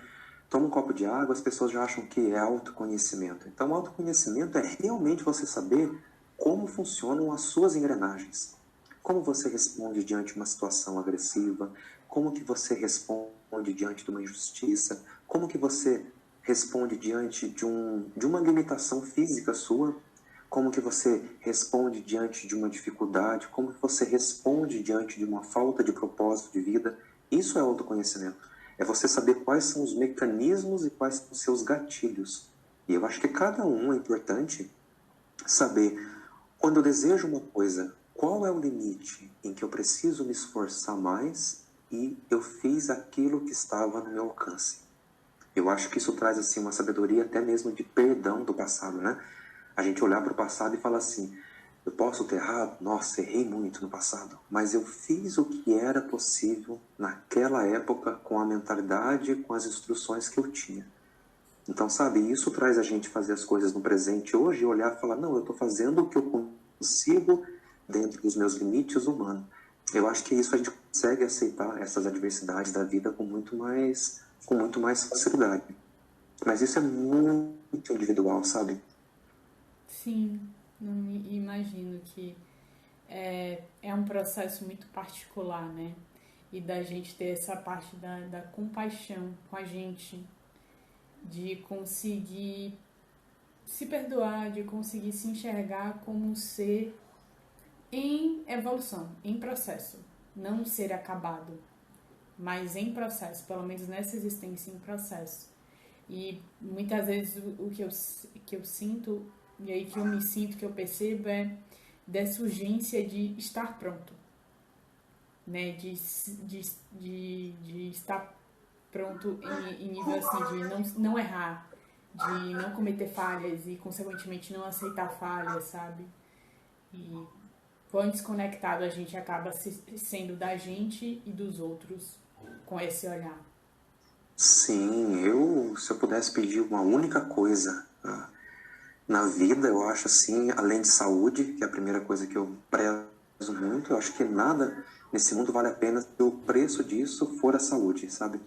Speaker 2: toma um copo de água, as pessoas já acham que é autoconhecimento. Então, o autoconhecimento é realmente você saber como funcionam as suas engrenagens. Como você responde diante de uma situação agressiva, como que você responde diante de uma injustiça, como que você responde diante de uma limitação física sua, como que você responde diante de uma dificuldade, como que você responde diante de uma falta de propósito de vida. Isso é autoconhecimento. É você saber quais são os mecanismos e quais são os seus gatilhos. E eu acho que cada um é importante saber, quando eu desejo uma coisa, qual é o limite em que eu preciso me esforçar mais e eu fiz aquilo que estava no meu alcance. Eu acho que isso traz assim uma sabedoria até mesmo de perdão do passado, né? A gente olhar para o passado e falar assim, eu posso ter errado? Nossa, errei muito no passado, mas eu fiz o que era possível naquela época com a mentalidade, com as instruções que eu tinha. Então, sabe, isso traz a gente fazer as coisas no presente hoje e olhar e falar, não, eu estou fazendo o que eu consigo dentro dos meus limites humanos. Eu acho que isso a gente consegue aceitar essas adversidades da vida com muito mais facilidade. Mas isso é muito individual, sabe?
Speaker 1: Sim, não me imagino que é um processo muito particular, né? E da gente ter essa parte da compaixão com a gente, de conseguir se perdoar, de conseguir se enxergar como um ser em evolução, em processo. Não um ser acabado, mas em processo, pelo menos nessa existência em processo. E muitas vezes o que eu sinto, e aí que eu me sinto, que eu percebo, é dessa urgência de estar pronto, né? De estar pronto em nível assim, de não errar, de não cometer falhas e, consequentemente, não aceitar falhas, sabe? E quão desconectado a gente acaba sendo da gente e dos outros com esse olhar.
Speaker 2: Sim, se eu pudesse pedir uma única coisa na vida, eu acho assim, além de saúde, que é a primeira coisa que eu prezo muito, eu acho que nada nesse mundo vale a pena se o preço disso for a saúde, sabe?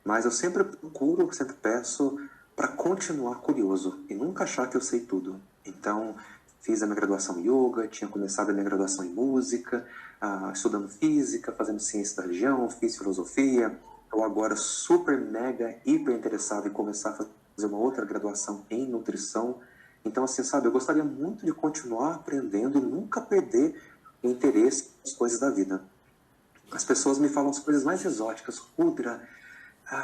Speaker 2: Mas eu sempre procuro, sempre peço para continuar curioso e nunca achar que eu sei tudo. Então, fiz a minha graduação em yoga, tinha começado a minha graduação em música, estudando física, fazendo ciência da religião, fiz filosofia. Estou agora super, mega, hiper interessado em começar a fazer uma outra graduação em nutrição. Então, assim, sabe, eu gostaria muito de continuar aprendendo e nunca perder o interesse nas coisas da vida. As pessoas me falam as coisas mais exóticas. Rudra,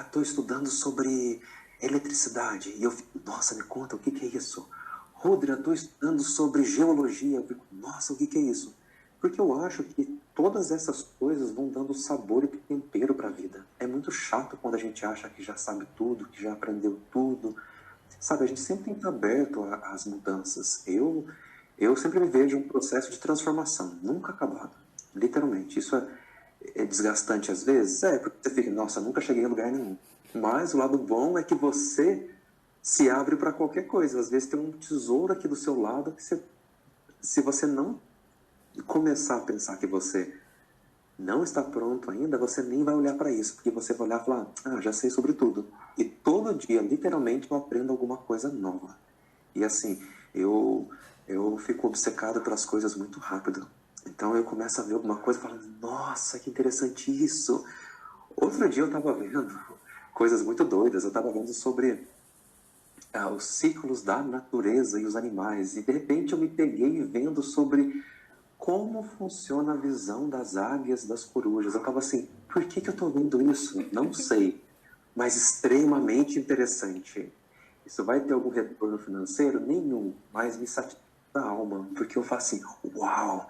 Speaker 2: estou estudando sobre eletricidade. E eu fico, nossa, me conta, o que é isso? Rudra, estou estudando sobre geologia. Eu fico, nossa, o que é isso? Porque eu acho que todas essas coisas vão dando sabor e tempero para a vida. É muito chato quando a gente acha que já sabe tudo, que já aprendeu tudo. Sabe, a gente sempre tem que estar aberto às mudanças. Eu sempre me vejo um processo de transformação, nunca acabado. Literalmente. Isso é desgastante às vezes? Porque você fica, nossa, nunca cheguei em lugar nenhum. Mas o lado bom é que você se abre para qualquer coisa. Às vezes tem um tesouro aqui do seu lado que se você não começar a pensar que você não está pronto ainda, você nem vai olhar para isso, porque você vai olhar e falar, já sei sobre tudo. E todo dia, literalmente, eu aprendo alguma coisa nova. E assim, eu fico obcecado pelas coisas muito rápido. Então eu começo a ver alguma coisa e falo, nossa, que interessante isso. Outro dia eu estava vendo coisas muito doidas, eu estava vendo sobre os ciclos da natureza e os animais. E de repente eu me peguei vendo sobre como funciona a visão das águias, das corujas. Eu estava assim, por que eu estou vendo isso? Não sei, mas extremamente interessante. Isso vai ter algum retorno financeiro? Nenhum, mas me satisfaz a alma, porque eu faço assim, uau,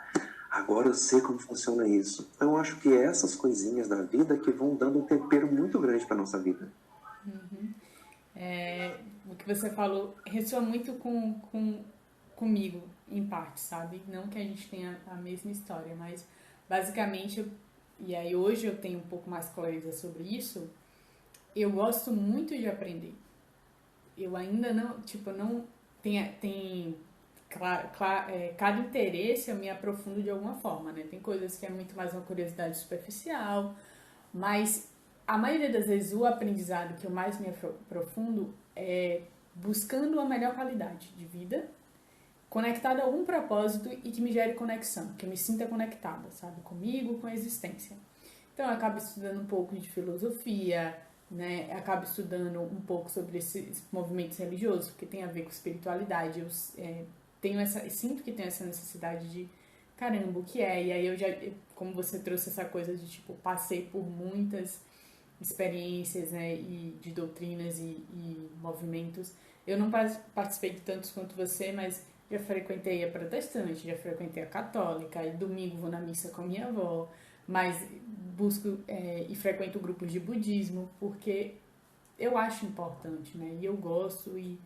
Speaker 2: agora eu sei como funciona isso. Então eu acho que é essas coisinhas da vida que vão dando um tempero muito grande para nossa vida.
Speaker 1: O que você falou ressoa muito comigo, em parte, sabe? Não que a gente tenha a mesma história, mas basicamente, e aí hoje eu tenho um pouco mais clareza sobre isso, eu gosto muito de aprender. Eu ainda não, tipo, não tem cada interesse eu me aprofundo de alguma forma, né? Tem coisas que é muito mais uma curiosidade superficial, mas a maioria das vezes o aprendizado que eu mais me aprofundo é buscando uma melhor qualidade de vida, conectada a algum propósito e que me gere conexão, que eu me sinta conectada, sabe? Comigo, com a existência. Então eu acabo estudando um pouco de filosofia, né? Eu acabo estudando um pouco sobre esses movimentos religiosos, porque tem a ver com espiritualidade. Sinto que tenho essa necessidade de caramba, o que é? E aí como você trouxe essa coisa de tipo, passei por muitas experiências, né, e de doutrinas e movimentos. Eu não participei de tantos quanto você, mas já frequentei a protestante, já frequentei a católica, e domingo vou na missa com a minha avó, mas busco e frequento grupos de budismo, porque eu acho importante, né, e eu gosto, e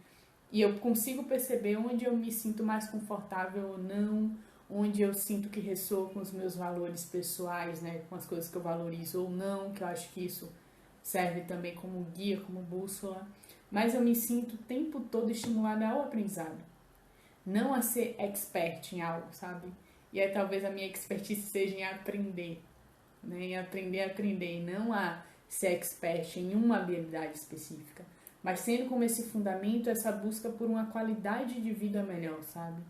Speaker 1: eu consigo perceber onde eu me sinto mais confortável ou não, onde eu sinto que ressoa com os meus valores pessoais, né, com as coisas que eu valorizo ou não, que eu acho que isso serve também como guia, como bússola, mas eu me sinto o tempo todo estimulada ao aprendizado, não a ser expert em algo, sabe? E aí talvez a minha expertise seja em aprender, né? Em aprender, e não a ser expert em uma habilidade específica, mas sendo como esse fundamento, essa busca por uma qualidade de vida melhor, sabe?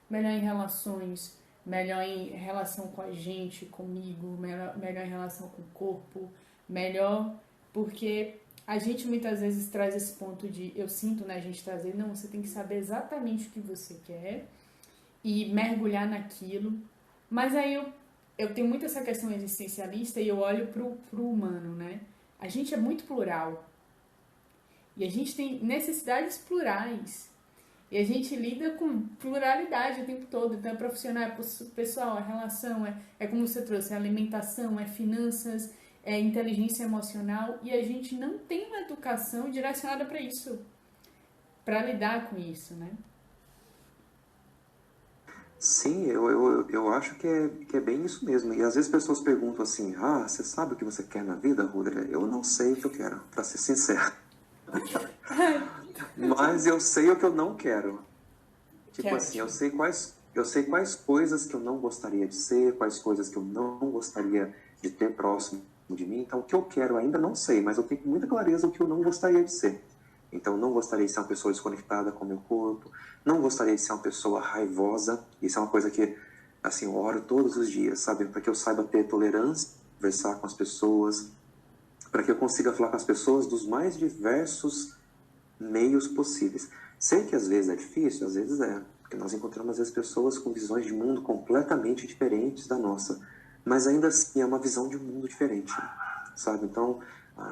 Speaker 1: Melhor em relações, melhor em relação com a gente, comigo, melhor em relação com o corpo, melhor porque a gente muitas vezes traz esse ponto de, eu sinto, né, a gente trazer, não, você tem que saber exatamente o que você quer e mergulhar naquilo, mas aí eu tenho muito essa questão existencialista e eu olho pro humano, né, a gente é muito plural e a gente tem necessidades plurais e a gente lida com pluralidade o tempo todo, então é profissional, é pessoal, é relação, é como você trouxe, é alimentação, é finanças, é inteligência emocional, e a gente não tem uma educação direcionada para isso, para lidar com isso, né?
Speaker 2: Sim, eu acho que é bem isso mesmo. E às vezes pessoas perguntam assim: ah, você sabe o que você quer na vida, Rudra? Eu não sei o que eu quero, para ser sincero. Mas eu sei o que eu não quero.
Speaker 1: Que
Speaker 2: Tipo
Speaker 1: é
Speaker 2: assim,
Speaker 1: ótimo.
Speaker 2: eu sei quais coisas que eu não gostaria de ser, quais coisas que eu não gostaria de ter próximo de mim. Então, o que eu quero ainda não sei, mas eu tenho com muita clareza o que eu não gostaria de ser. Então, não gostaria de ser uma pessoa desconectada com o meu corpo, não gostaria de ser uma pessoa raivosa. Isso é uma coisa que, assim, eu oro todos os dias, sabe? Para que eu saiba ter tolerância, conversar com as pessoas, para que eu consiga falar com as pessoas dos mais diversos meios possíveis. Sei que às vezes é difícil, às vezes é, porque nós encontramos às vezes pessoas com visões de mundo completamente diferentes da nossa, mas ainda assim é uma visão de mundo diferente, sabe? Então,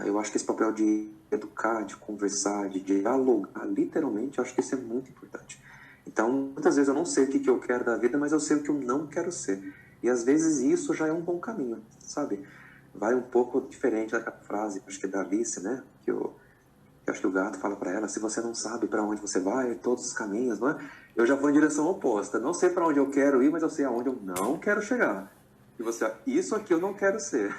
Speaker 2: eu acho que esse papel de educar, de conversar, de dialogar, literalmente, eu acho que isso é muito importante. Então, muitas vezes eu não sei o que eu quero da vida, mas eu sei o que eu não quero ser. E às vezes isso já é um bom caminho, sabe? Vai um pouco diferente da frase, acho que é da Alice, né? Eu acho que o gato fala para ela: se você não sabe para onde você vai, todos os caminhos, não é? Eu já vou em direção oposta. Não sei para onde eu quero ir, mas eu sei aonde eu não quero chegar. E você, ó, isso aqui eu não quero ser.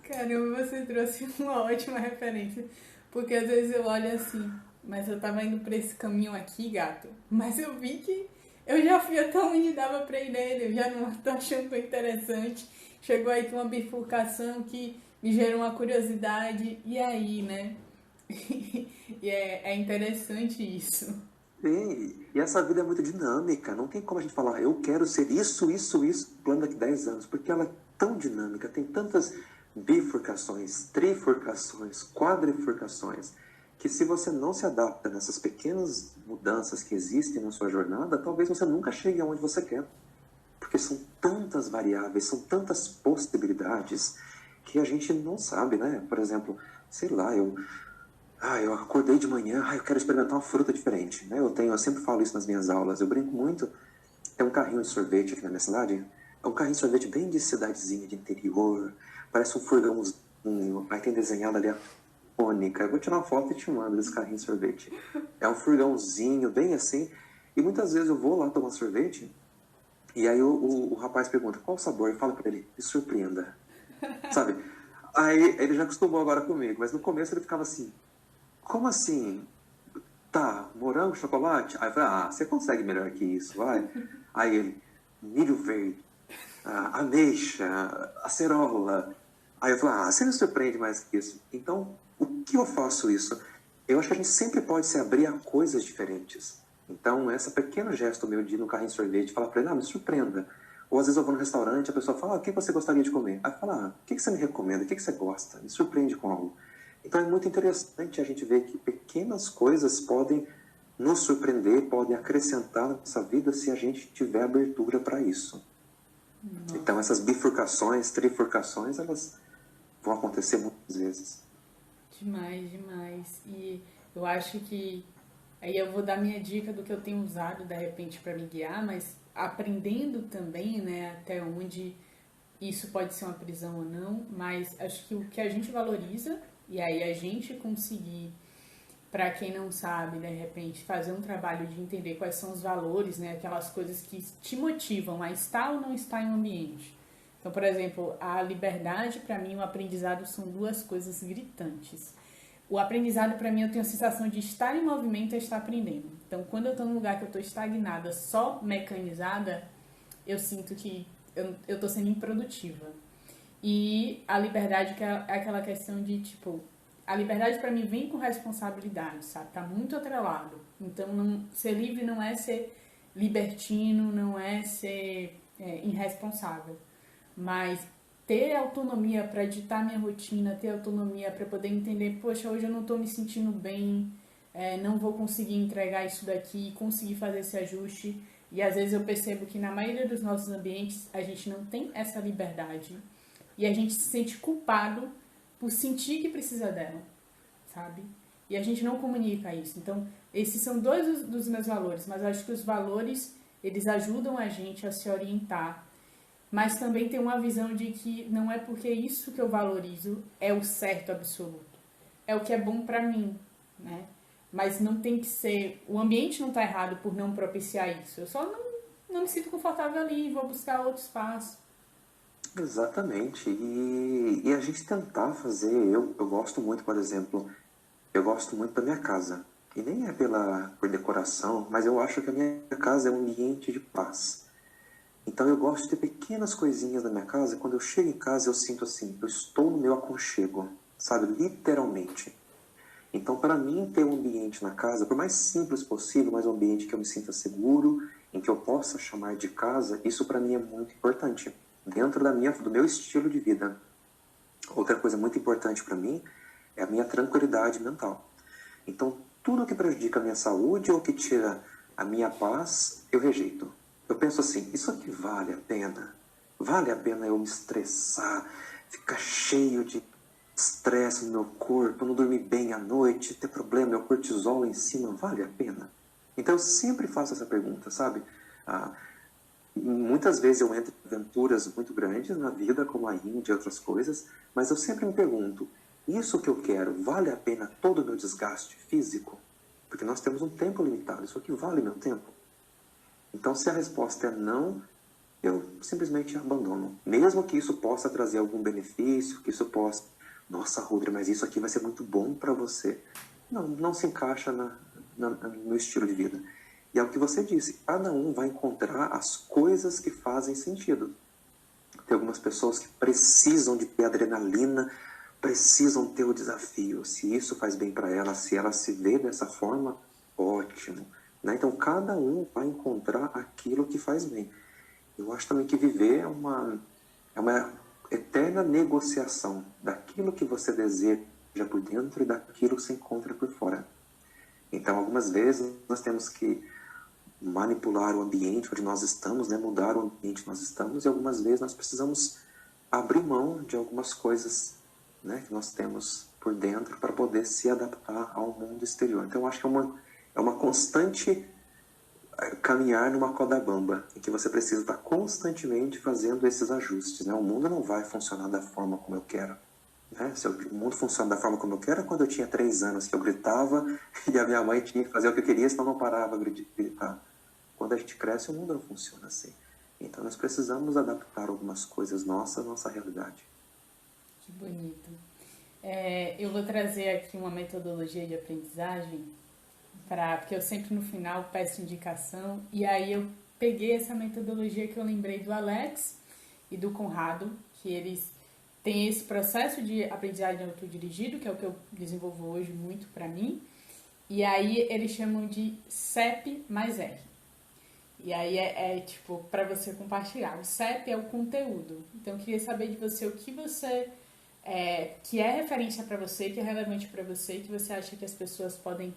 Speaker 1: Caramba, você trouxe uma ótima referência. Porque às vezes eu olho assim, mas eu tava indo pra esse caminho aqui, gato. Mas eu vi que eu já fui até onde dava pra ir nele, eu já não tô achando tão interessante. Chegou aí com uma bifurcação que me gerou uma curiosidade. E aí, né? E é interessante isso.
Speaker 2: E essa vida é muito dinâmica. Não tem como a gente falar: eu quero ser isso, plano daqui 10 anos. Porque ela é tão dinâmica, tem tantas bifurcações, trifurcações, quadrifurcações, que se você não se adapta nessas pequenas mudanças que existem na sua jornada, talvez você nunca chegue aonde você quer. Porque são tantas variáveis, são tantas possibilidades que a gente não sabe, né? Por exemplo, sei lá, eu acordei de manhã, eu quero experimentar uma fruta diferente, né? Eu sempre falo isso nas minhas aulas, eu brinco muito. Tem um carrinho de sorvete aqui na minha cidade, é um carrinho de sorvete bem de cidadezinha, de interior, parece um furgãozinho, aí tem desenhado ali a cônica. Eu vou tirar uma foto e te mando desse carrinho de sorvete. É um furgãozinho, bem assim, e muitas vezes eu vou lá tomar sorvete, e aí o rapaz pergunta: qual o sabor? Eu falo pra ele: me surpreenda, sabe? Aí ele já acostumou agora comigo, mas no começo ele ficava assim: como assim? Tá, morango, chocolate? Aí eu falei: ah, você consegue melhor que isso, vai. Aí ele: milho verde, ameixa, acerola. Aí eu falei: ah, você me surpreende mais que isso. Então, o que eu faço isso? Eu acho que a gente sempre pode se abrir a coisas diferentes. Então, esse pequeno gesto meu de ir no carrinho de sorvete, falar para ele: ah, me surpreenda. Ou às vezes eu vou no restaurante, a pessoa fala: ah, o que você gostaria de comer? Aí eu falo: ah, o que você me recomenda? O que você gosta? Me surpreende com algo. Então é muito interessante a gente ver que pequenas coisas podem nos surpreender, podem acrescentar na nossa vida se a gente tiver abertura para isso. Então
Speaker 1: Nossa,
Speaker 2: essas bifurcações, trifurcações, elas vão acontecer muitas vezes.
Speaker 1: demais, demais. E eu acho que aí eu vou dar minha dica do que eu tenho usado de repente para me guiar, mas aprendendo também, né, até onde isso pode ser uma prisão ou não, mas acho que o que a gente valoriza e aí a gente conseguir, para quem não sabe, de repente fazer um trabalho de entender quais são os valores, né, aquelas coisas que te motivam a estar ou não estar em um ambiente. Então, por exemplo, a liberdade para mim, o aprendizado são duas coisas gritantes. O aprendizado para mim eu tenho a sensação de estar em movimento e estar aprendendo. Então, quando eu estou num lugar que eu estou estagnada, só mecanizada, eu sinto que eu estou sendo improdutiva. E a liberdade que é aquela questão de, tipo, a liberdade para mim vem com responsabilidade, sabe? Tá muito atrelado. Então, ser livre não é ser libertino, não é ser irresponsável. Mas ter autonomia para editar minha rotina, ter autonomia para poder entender, poxa, hoje eu não estou me sentindo bem, não vou conseguir entregar isso daqui, conseguir fazer esse ajuste. E às vezes eu percebo que na maioria dos nossos ambientes a gente não tem essa liberdade. E a gente se sente culpado por sentir que precisa dela, sabe? E a gente não comunica isso. Então, esses são dois dos meus valores, mas eu acho que os valores, eles ajudam a gente a se orientar, mas também tem uma visão de que não é porque isso que eu valorizo é o certo absoluto. É o que é bom pra mim, né? Mas não tem que ser... O ambiente não tá errado por não propiciar isso. Eu só não me sinto confortável ali, vou buscar outro espaço.
Speaker 2: Exatamente. E a gente tentar fazer, eu gosto muito, por exemplo, eu gosto muito da minha casa. E nem é por decoração, mas eu acho que a minha casa é um ambiente de paz. Então eu gosto de ter pequenas coisinhas na minha casa. Quando eu chego em casa, eu sinto assim, eu estou no meu aconchego, sabe? Literalmente. Então, para mim, ter um ambiente na casa, por mais simples possível, mas um ambiente que eu me sinta seguro, em que eu possa chamar de casa, isso para mim é muito importante, dentro do meu estilo de vida. Outra coisa muito importante para mim é a minha tranquilidade mental. Então, tudo que prejudica a minha saúde ou que tira a minha paz, eu rejeito. Eu penso assim, isso aqui vale a pena? Vale a pena eu me estressar, ficar cheio de estresse no meu corpo, não dormir bem à noite, ter problema, meu cortisol em cima, vale a pena? Então eu sempre faço essa pergunta, sabe? Ah, muitas vezes eu entro em aventuras muito grandes na vida, como a Índia e outras coisas, mas eu sempre me pergunto, isso que eu quero vale a pena todo o meu desgaste físico? Porque nós temos um tempo limitado, isso aqui vale meu tempo? Então se a resposta é não, eu simplesmente abandono. Mesmo que isso possa trazer algum benefício, que isso possa... Nossa, Rudra, mas isso aqui vai ser muito bom para você. Não, não se encaixa no estilo de vida. E é o que você disse, cada um vai encontrar as coisas que fazem sentido. Tem algumas pessoas que precisam de ter adrenalina, precisam ter o desafio. Se isso faz bem para ela, se ela se vê dessa forma, ótimo. Né? Então, cada um vai encontrar aquilo que faz bem. Eu acho também que viver é uma eterna negociação daquilo que você deseja por dentro e daquilo que você encontra por fora. Então, algumas vezes, nós temos que manipular o ambiente onde nós estamos, né? Mudar o ambiente onde nós estamos, e algumas vezes nós precisamos abrir mão de algumas coisas, né, que nós temos por dentro para poder se adaptar ao mundo exterior. Então, eu acho que é uma constante caminhar numa corda bamba, em que você precisa estar constantemente fazendo esses ajustes. Né? O mundo não vai funcionar da forma como eu quero. Né? Se o mundo funciona da forma como eu quero, é quando eu tinha 3 anos, que eu gritava e a minha mãe tinha que fazer o que eu queria, senão não parava de gritar. Quando a gente cresce, o mundo não funciona assim. Então nós precisamos adaptar algumas coisas nossas à nossa realidade.
Speaker 1: Que bonito. Eu vou trazer aqui uma metodologia de aprendizagem, porque eu sempre no final peço indicação, e aí eu peguei essa metodologia que eu lembrei do Alex e do Conrado, que eles têm esse processo de aprendizagem autodirigido, que é o que eu desenvolvo hoje muito para mim, e aí eles chamam de CEP mais R. E aí tipo, para você compartilhar. O CEP é o conteúdo. Então eu queria saber de você o que você... que é referência para você, que é relevante para você, que você acha que as pessoas podem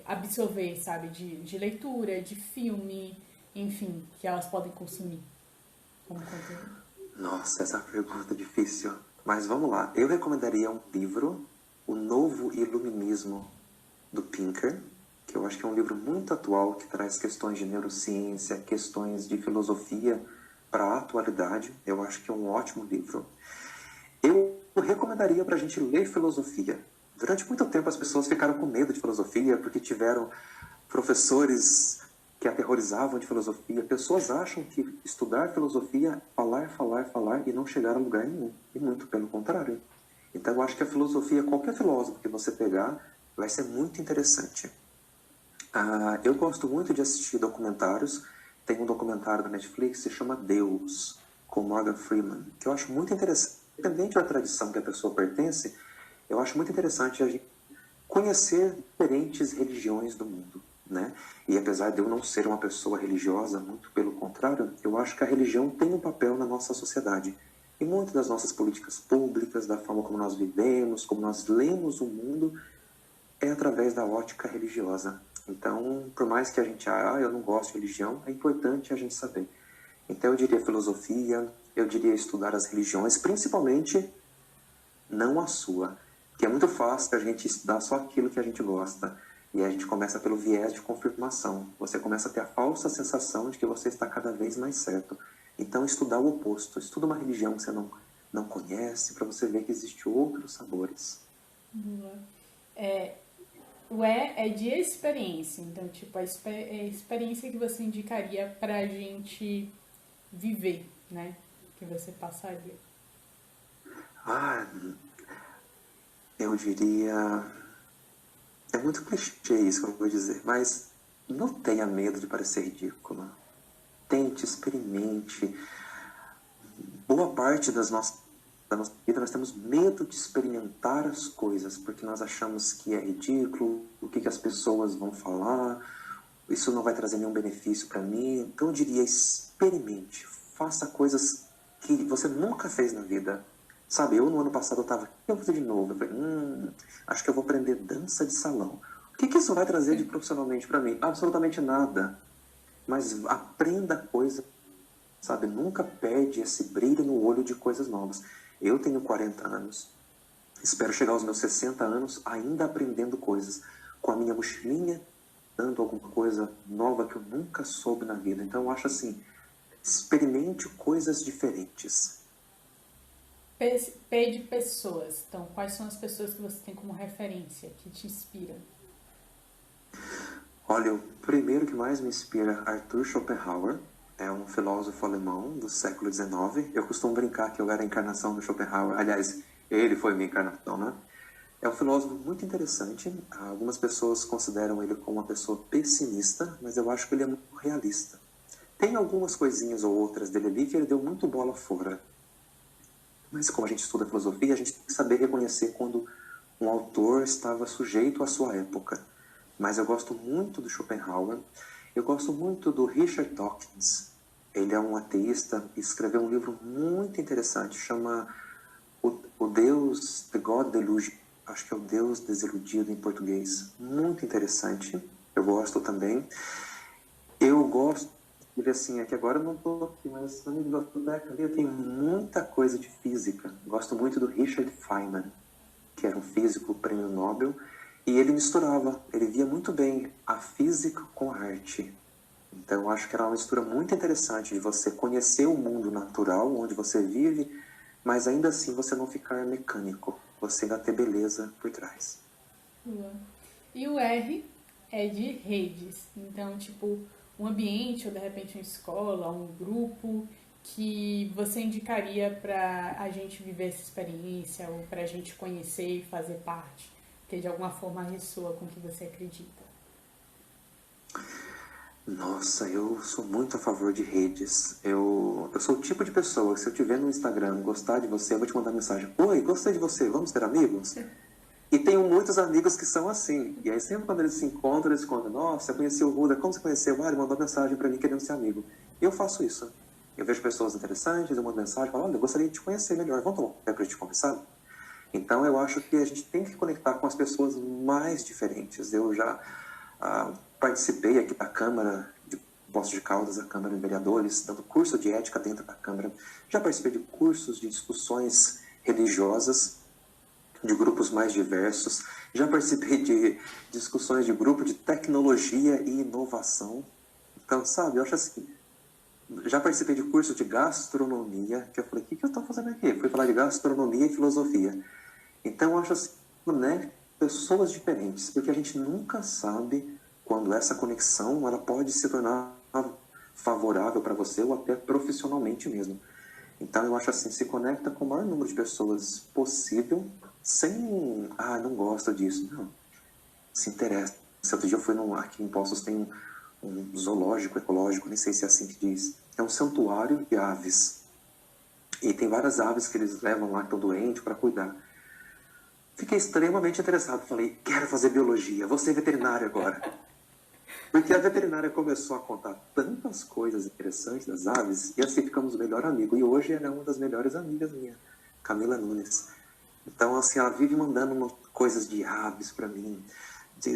Speaker 1: absorver, sabe? De leitura, de filme, enfim, que elas podem consumir como conteúdo.
Speaker 2: Nossa, essa pergunta é difícil. Mas vamos lá. Eu recomendaria um livro, O Novo Iluminismo, do Pinker, que eu acho que é um livro muito atual, que traz questões de neurociência, questões de filosofia para a atualidade. Eu acho que é um ótimo livro. Eu recomendaria para a gente ler filosofia. Durante muito tempo as pessoas ficaram com medo de filosofia porque tiveram professores que aterrorizavam de filosofia. Pessoas acham que estudar filosofia é falar, falar, falar e não chegar a lugar nenhum. E muito pelo contrário. Então eu acho que a filosofia, qualquer filósofo que você pegar, vai ser muito interessante. Eu gosto muito de assistir documentários. Tem um documentário da Netflix que se chama Deus, com Morgan Freeman, que eu acho muito interessante. Independente da tradição que a pessoa pertence, eu acho muito interessante a gente conhecer diferentes religiões do mundo. Né? E apesar de eu não ser uma pessoa religiosa, muito pelo contrário, eu acho que a religião tem um papel na nossa sociedade. E muitas das nossas políticas públicas, da forma como nós vivemos, como nós lemos o mundo, é através da ótica religiosa. Então, por mais que a gente, eu não gosto de religião, é importante a gente saber. Então, eu diria filosofia, eu diria estudar as religiões, principalmente não a sua. Porque é muito fácil a gente estudar só aquilo que a gente gosta. E a gente começa pelo viés de confirmação. Você começa a ter a falsa sensação de que você está cada vez mais certo. Então, estudar o oposto. Estuda uma religião que você não conhece, para você ver que existem outros sabores.
Speaker 1: Boa. O é de experiência. Então, tipo, é a experiência que você indicaria pra gente viver, né? Que você passaria.
Speaker 2: Ah, eu diria. É muito clichê isso que eu vou dizer, mas não tenha medo de parecer ridículo. Tente, experimente. Boa parte da nossa vida nós temos medo de experimentar as coisas, porque nós achamos que é ridículo, o que as pessoas vão falar, isso não vai trazer nenhum benefício para mim. Então eu diria, experimente, faça coisas que você nunca fez na vida. Sabe, eu no ano passado eu tava, o que eu vou fazer de novo? Eu falei, acho que eu vou aprender dança de salão. O que isso vai trazer de profissionalmente para mim? Absolutamente nada. Mas aprenda coisa, sabe? Nunca perde esse brilho no olho de coisas novas. Eu tenho 40 anos, espero chegar aos meus 60 anos ainda aprendendo coisas, com a minha mochilinha, dando alguma coisa nova que eu nunca soube na vida. Então eu acho assim, experimente coisas diferentes.
Speaker 1: P de pessoas. Então, quais são as pessoas que você tem como referência, que te inspiram?
Speaker 2: Olha, o primeiro que mais me inspira é Arthur Schopenhauer, é um filósofo alemão do século XIX. Eu costumo brincar que eu era a encarnação do Schopenhauer. Aliás, ele foi minha encarnação, né? É um filósofo muito interessante. Algumas pessoas consideram ele como uma pessoa pessimista, mas eu acho que ele é muito realista. Tem algumas coisinhas ou outras dele ali que ele deu muito bola fora. Mas como a gente estuda filosofia, a gente tem que saber reconhecer quando um autor estava sujeito à sua época. Mas eu gosto muito do Schopenhauer. Eu gosto muito do Richard Dawkins. Ele é um ateísta e escreveu um livro muito interessante, chama O Deus, The God Delusion. Acho que é o Deus Desiludido em português. Muito interessante. Eu gosto também. Eu gosto, ele assim, é que agora eu não estou aqui, mas na minha biblioteca ali eu tenho muita coisa de física. Gosto muito do Richard Feynman, que era um físico, prêmio Nobel, e ele misturava, ele via muito bem a física com a arte. Então eu acho que era uma mistura muito interessante de você conhecer o mundo natural, onde você vive, mas ainda assim você não ficar mecânico, você ainda ter beleza por trás.
Speaker 1: E o R é de redes. Então, tipo, um ambiente ou de repente uma escola, um grupo que você indicaria para a gente viver essa experiência ou para a gente conhecer e fazer parte, que de alguma forma ressoa com o que você acredita.
Speaker 2: Nossa, eu sou muito a favor de redes. Eu sou o tipo de pessoa que se eu te ver no Instagram, gostar de você, eu vou te mandar mensagem. Oi, gostei de você, vamos ser amigos? E tenho muitos amigos que são assim. E aí sempre quando eles se encontram, eles contam, nossa, eu conheci o Ruda, como você conheceu? Ah, ele mandou mensagem para mim querendo ser amigo. E eu faço isso. Eu vejo pessoas interessantes, eu mando mensagem, falo, olha, eu gostaria de te conhecer melhor, vamos tomar um café pra gente conversar? Então eu acho que a gente tem que conectar com as pessoas mais diferentes. Eu já participei aqui da Câmara de Poços de Caldas, a Câmara de Vereadores, dando curso de ética dentro da Câmara. Já participei de cursos de discussões religiosas, de grupos mais diversos. Já participei de discussões de grupo de tecnologia e inovação. Então, sabe, eu acho assim, já participei de curso de gastronomia, que eu falei, o que eu estou fazendo aqui? Fui falar de gastronomia e filosofia. Então, eu acho assim, né, pessoas diferentes, porque a gente nunca sabe quando essa conexão ela pode se tornar favorável para você ou até profissionalmente mesmo. Então, eu acho assim, se conecta com o maior número de pessoas possível, sem, não gosto disso, não. Se interessa. Outro dia eu fui aqui em Poços tem um zoológico ecológico, nem sei se é assim que diz. É um santuário de aves. E tem várias aves que eles levam lá que estão doentes para cuidar. Fiquei extremamente interessado. Falei, quero fazer biologia, vou ser veterinário agora. Porque a veterinária começou a contar tantas coisas interessantes das aves, e assim ficamos o melhor amigo. E hoje ela é uma das melhores amigas minha, Camila Nunes. Então, assim, ela vive mandando coisas de aves para mim,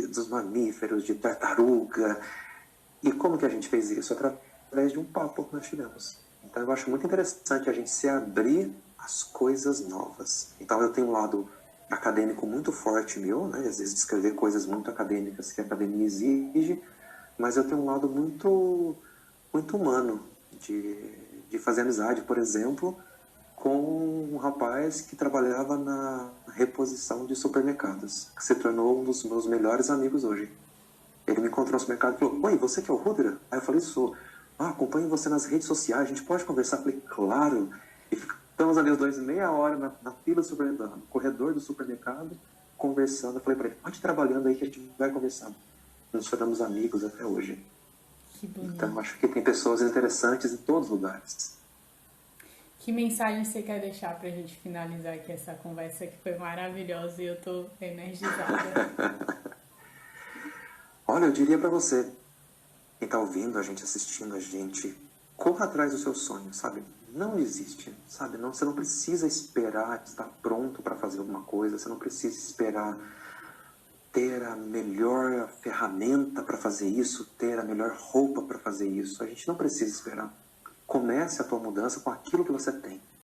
Speaker 2: dos mamíferos, de tartaruga. E como que a gente fez isso? Através de um papo que nós tivemos. Então, eu acho muito interessante a gente se abrir às coisas novas. Então, eu tenho um lado acadêmico muito forte meu, né? Às vezes, de escrever coisas muito acadêmicas que a academia exige, mas eu tenho um lado muito, muito humano, de fazer amizade, por exemplo, com um rapaz que trabalhava na reposição de supermercados, que se tornou um dos meus melhores amigos hoje. Ele me encontrou no supermercado e falou: oi, você que é o Rudra? Aí eu falei: sou. Acompanho você nas redes sociais, a gente pode conversar? Eu falei: claro. E ficamos ali os dois meia hora na fila no corredor do supermercado, conversando. Eu falei para ele: pode ir trabalhando aí que a gente vai conversando. Nos tornamos amigos até hoje.
Speaker 1: Que bonito.
Speaker 2: Então acho que tem pessoas interessantes em todos os lugares.
Speaker 1: Que mensagem você quer deixar pra gente finalizar aqui essa conversa que foi maravilhosa e eu tô energizada?
Speaker 2: Olha, eu diria para você, quem tá ouvindo a gente, assistindo a gente, corra atrás do seu sonho, sabe? Não desiste, sabe? Não, você não precisa esperar estar pronto para fazer alguma coisa, você não precisa esperar ter a melhor ferramenta para fazer isso, ter a melhor roupa para fazer isso. A gente não precisa esperar. Comece a tua mudança com aquilo que você tem.